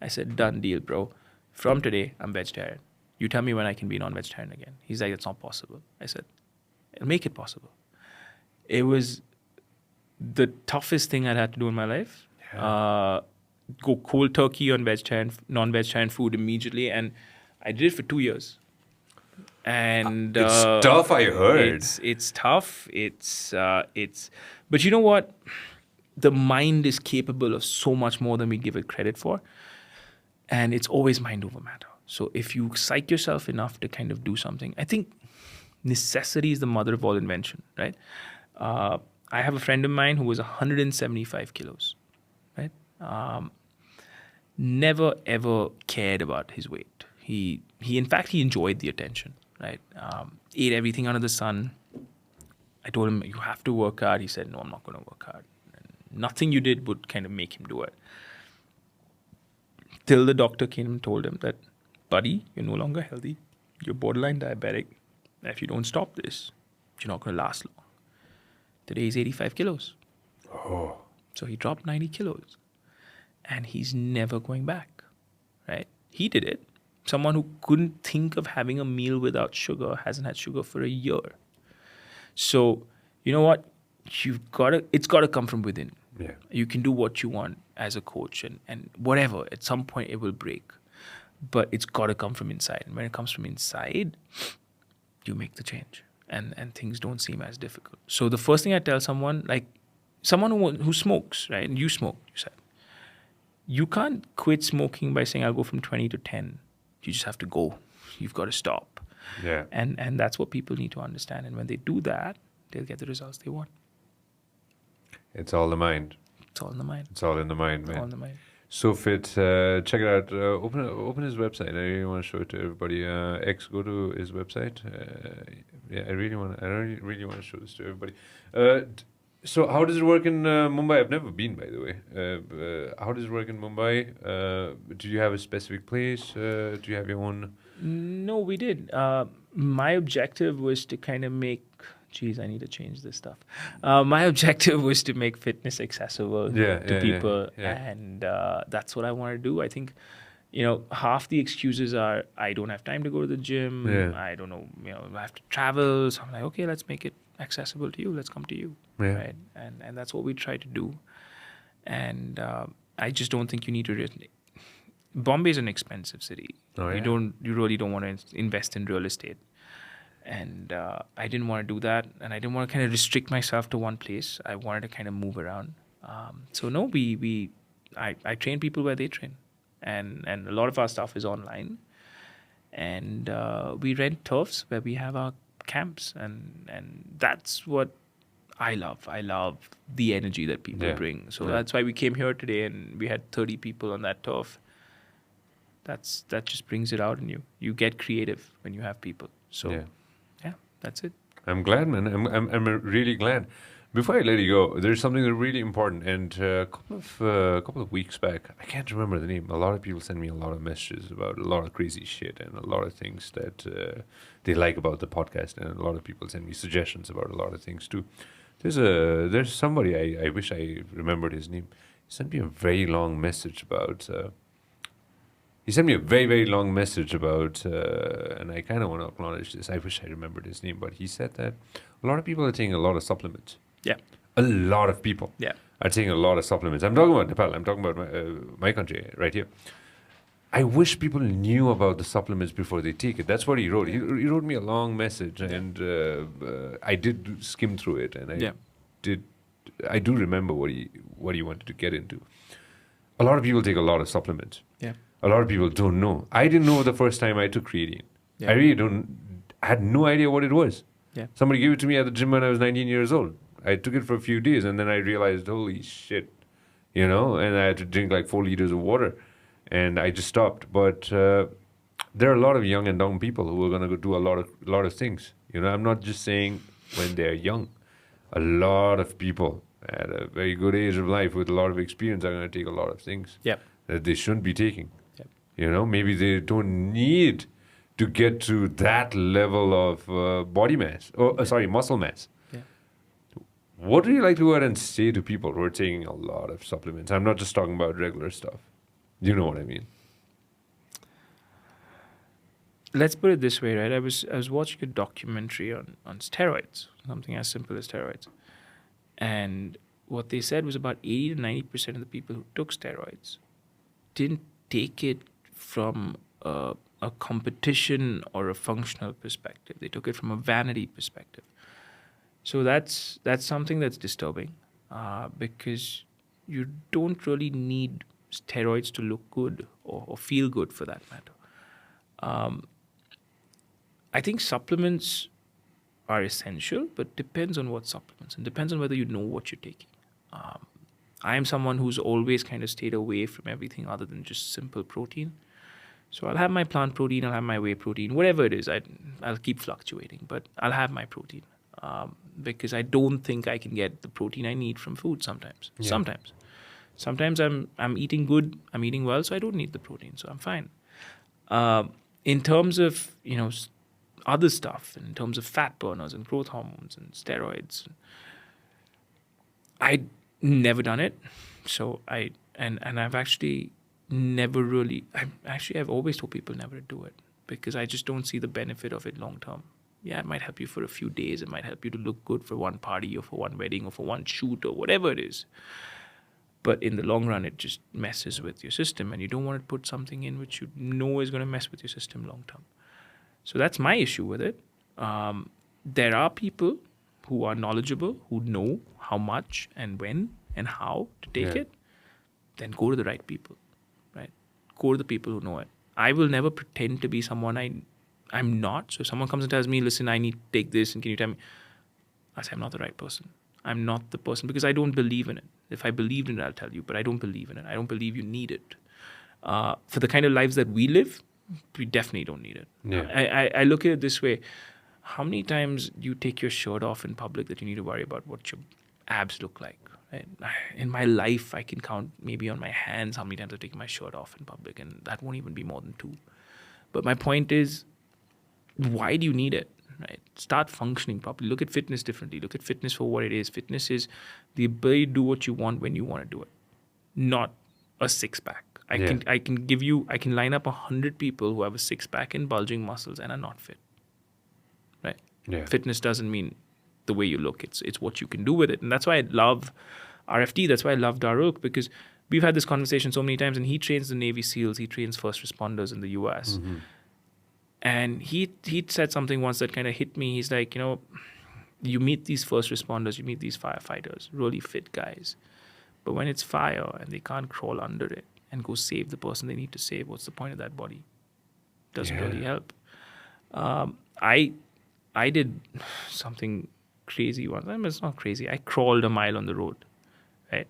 I said, done deal, bro. From today, I'm vegetarian. You tell me when I can be non-vegetarian again. He's like, it's not possible. I said, I'll make it possible. It was the toughest thing I'd had to do in my life. Go cold turkey on non-vegetarian food immediately. And I did it for 2 years. And it's tough, I heard. It's tough. But you know what? The mind is capable of so much more than we give it credit for. And it's always mind over matter. So if you psych yourself enough to kind of do something, I think necessity is the mother of all invention, right? I have a friend of mine who was 175 kilos, right? Never ever cared about his weight. He in fact, he enjoyed the attention, right? Ate everything under the sun. I told him, you have to work hard. He said, no, I'm not going to work hard. And nothing you did would kind of make him do it. Till the doctor came and told him that, buddy, you're no longer healthy. You're borderline diabetic. And if you don't stop this, you're not going to last long. Today he's 85 kilos. Oh. So he dropped 90 kilos. And he's never going back, right? He did it. Someone who couldn't think of having a meal without sugar hasn't had sugar for a year. So, you know what? It's got to come from within. Yeah. You can do what you want as a coach and whatever. At some point, it will break. But it's got to come from inside. And when it comes from inside, you make the change. And things don't seem as difficult. So the first thing I tell someone, like someone who smokes, right? And you smoke, you said. You can't quit smoking by saying, I'll go from 20 to 10. You just have to go. You've got to stop. Yeah. And that's what people need to understand. And when they do that, they'll get the results they want. It's all the mind. It's all in the mind. It's all in the mind, man. All in the mind. Sohfit, check it out. Open his website. I really want to show it to everybody. Go to his website. Yeah, I really want to show this to everybody. So how does it work in Mumbai? I've never been, by the way. How does it work in Mumbai? Do you have a specific place? Do you have your own? No, we did. My objective was to kind of make. Geez, I need to change this stuff. My objective was to make fitness accessible to people, and that's what I want to do. I think, half the excuses are I don't have time to go to the gym. I don't know, I have to travel. So I'm like, okay, let's make it accessible to you. Let's come to you, right? And that's what we try to do. And I just don't think you need to. Bombay is an expensive city. You really don't want to invest in real estate. And I didn't want to do that, and I didn't want to kind of restrict myself to one place. I wanted to kind of move around. So no, I train people where they train, and a lot of our stuff is online. And we rent turfs where we have our camps, and that's what I love. I love the energy that people bring. So that's why we came here today, and we had 30 people on that turf. That just brings it out in you. You get creative when you have people. So. Yeah, that's it. I'm glad, man. I'm really glad. Before I let you go, there's something that's really important. And a couple of weeks back, I can't remember the name. A lot of people send me a lot of messages about a lot of crazy shit and a lot of things that they like about the podcast. And a lot of people send me suggestions about a lot of things too. There's somebody I wish I remembered his name. He sent me a very long message about. He sent me a very, very long message about, and I kind of want to acknowledge this. I wish I remembered his name, but he said that a lot of people are taking a lot of supplements. Yeah. A lot of people are taking a lot of supplements. I'm talking about Nepal. I'm talking about my country right here. I wish people knew about the supplements before they take it. That's what he wrote. He wrote me a long message, and I did skim through it, and I do remember what he wanted to get into. A lot of people take a lot of supplements. Yeah. A lot of people don't know. I didn't know the first time I took creatine. Yeah. I had no idea what it was. Yeah. Somebody gave it to me at the gym when I was 19 years old. I took it for a few days, and then I realized, holy shit, and I had to drink like 4 liters of water, and I just stopped. But there are a lot of young and dumb people who are going to go do a lot of things. I'm not just saying when they're young. A lot of people at a very good age of life with a lot of experience are going to take a lot of things that they shouldn't be taking. Maybe they don't need to get to that level of body mass, muscle mass. Yeah. What do you like to go ahead and say to people who are taking a lot of supplements? I'm not just talking about regular stuff. You know what I mean? Let's put it this way, right? I was watching a documentary on steroids, something as simple as steroids. And what they said was about 80 to 90% of the people who took steroids didn't take it from a competition or a functional perspective. They took it from a vanity perspective. So that's something that's disturbing because you don't really need steroids to look good or feel good for that matter. I think supplements are essential, but depends on what supplements and depends on whether you know what you're taking. I am someone who's always kind of stayed away from everything other than just simple protein. So I'll have my plant protein, I'll have my whey protein, whatever it is. I'll keep fluctuating, but I'll have my protein because I don't think I can get the protein I need from food sometimes. Yeah. Sometimes I'm eating good, I'm eating well, so I don't need the protein, so I'm fine. In terms of other stuff, in terms of fat burners and growth hormones and steroids, I'd never done it. So I've actually never really, I've always told people never to do it because I just don't see the benefit of it long term. Yeah, it might help you for a few days. It might help you to look good for one party or for one wedding or for one shoot or whatever it is. But in the long run, it just messes with your system, and you don't want to put something in which you know is going to mess with your system long term. So that's my issue with it. There are people who are knowledgeable, who know how much and when and how to take it. Then go to the right people, right? Go to the people who know it. I will never pretend to be someone I'm not. So if someone comes and tells me, listen, I need to take this, and can you tell me? I say, I'm not the right person. I'm not the person, because I don't believe in it. If I believed in it, I'll tell you, but I don't believe in it. I don't believe you need it. For the kind of lives that we live, we definitely don't need it. Yeah. I look at it this way. How many times do you take your shirt off in public that you need to worry about what your abs look like? Right? In my life, I can count maybe on my hands how many times I've taken my shirt off in public, and that won't even be more than 2. But my point is, why do you need it? Right? Start functioning properly. Look at fitness differently. Look at fitness for what it is. Fitness is the ability to do what you want when you want to do it, not a 6-pack. I can line up 100 people who have a 6-pack and bulging muscles and are not fit. Right? Yeah. Fitness doesn't mean the way you look. It's what you can do with it. And that's why I love RFT. That's why I love Daruk, because we've had this conversation so many times, and he trains the Navy SEALs. He trains first responders in the US. Mm-hmm. And he said something once that kind of hit me. He's like, you meet these first responders, you meet these firefighters, really fit guys. But when it's fire and they can't crawl under it and go save the person they need to save, what's the point of that body? Doesn't really help. I did something crazy once. I mean, it's not crazy. I crawled a mile on the road. Right?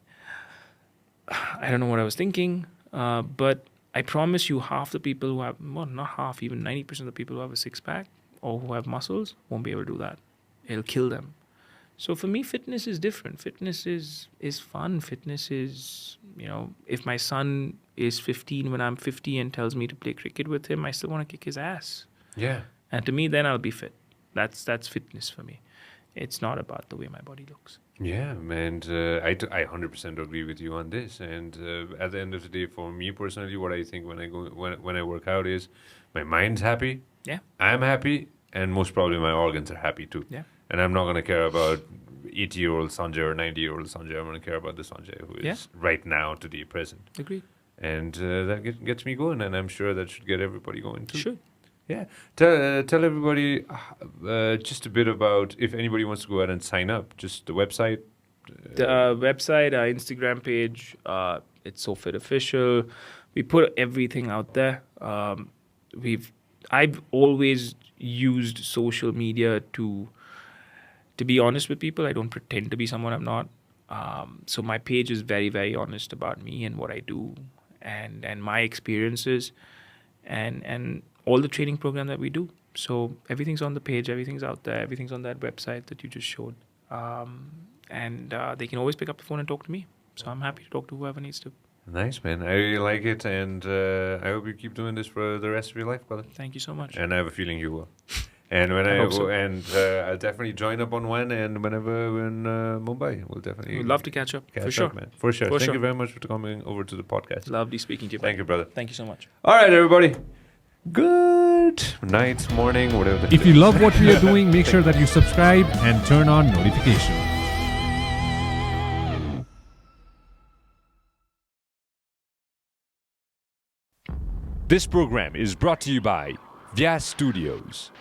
I don't know what I was thinking, but I promise you, half the people who have, well, not half, even 90% of the people who have a 6-pack or who have muscles won't be able to do that. It'll kill them. So for me, fitness is different. Fitness is fun. Fitness is, if my son is 15 when I'm 50 and tells me to play cricket with him, I still want to kick his ass. Yeah. And to me, then I'll be fit. That's fitness for me. It's not about the way my body looks. Yeah, and I 100% agree with you on this. And at the end of the day, for me personally, what I think when I work out is my mind's happy. Yeah. I'm happy, and most probably my organs are happy too. Yeah. And I'm not going to care about 80-year-old Sanjay or 90-year-old Sanjay. I'm going to care about the Sanjay who is right now, today, present. Agreed. And that gets me going, and I'm sure that should get everybody going too. Sure. Yeah. Tell everybody just a bit about, if anybody wants to go ahead and sign up, just the website. The website, our Instagram page, it's Sohfit Official. We put everything out there. I've always used social media to be honest with people. I don't pretend to be someone I'm not. So my page is very, very honest about me and what I do and my experiences and all the training program that we do. So everything's on the page, everything's out there, everything's on that website that you just showed. And they can always pick up the phone and talk to me. So I'm happy to talk to whoever needs to. Nice, man. I really like it, and I hope you keep doing this for the rest of your life, brother. Thank you so much. And I have a feeling you will. And when I'll definitely join up on one, and whenever we're in Mumbai, we'll definitely. We'd love to catch up. For sure, man. For sure. Thank you very much for coming over to the podcast. Lovely speaking to you. Thank you, brother. Thank you so much. All right, everybody. Good night, morning, whatever. If you love what we are doing, make sure that you subscribe and turn on notifications. This program is brought to you by Vyas Studios.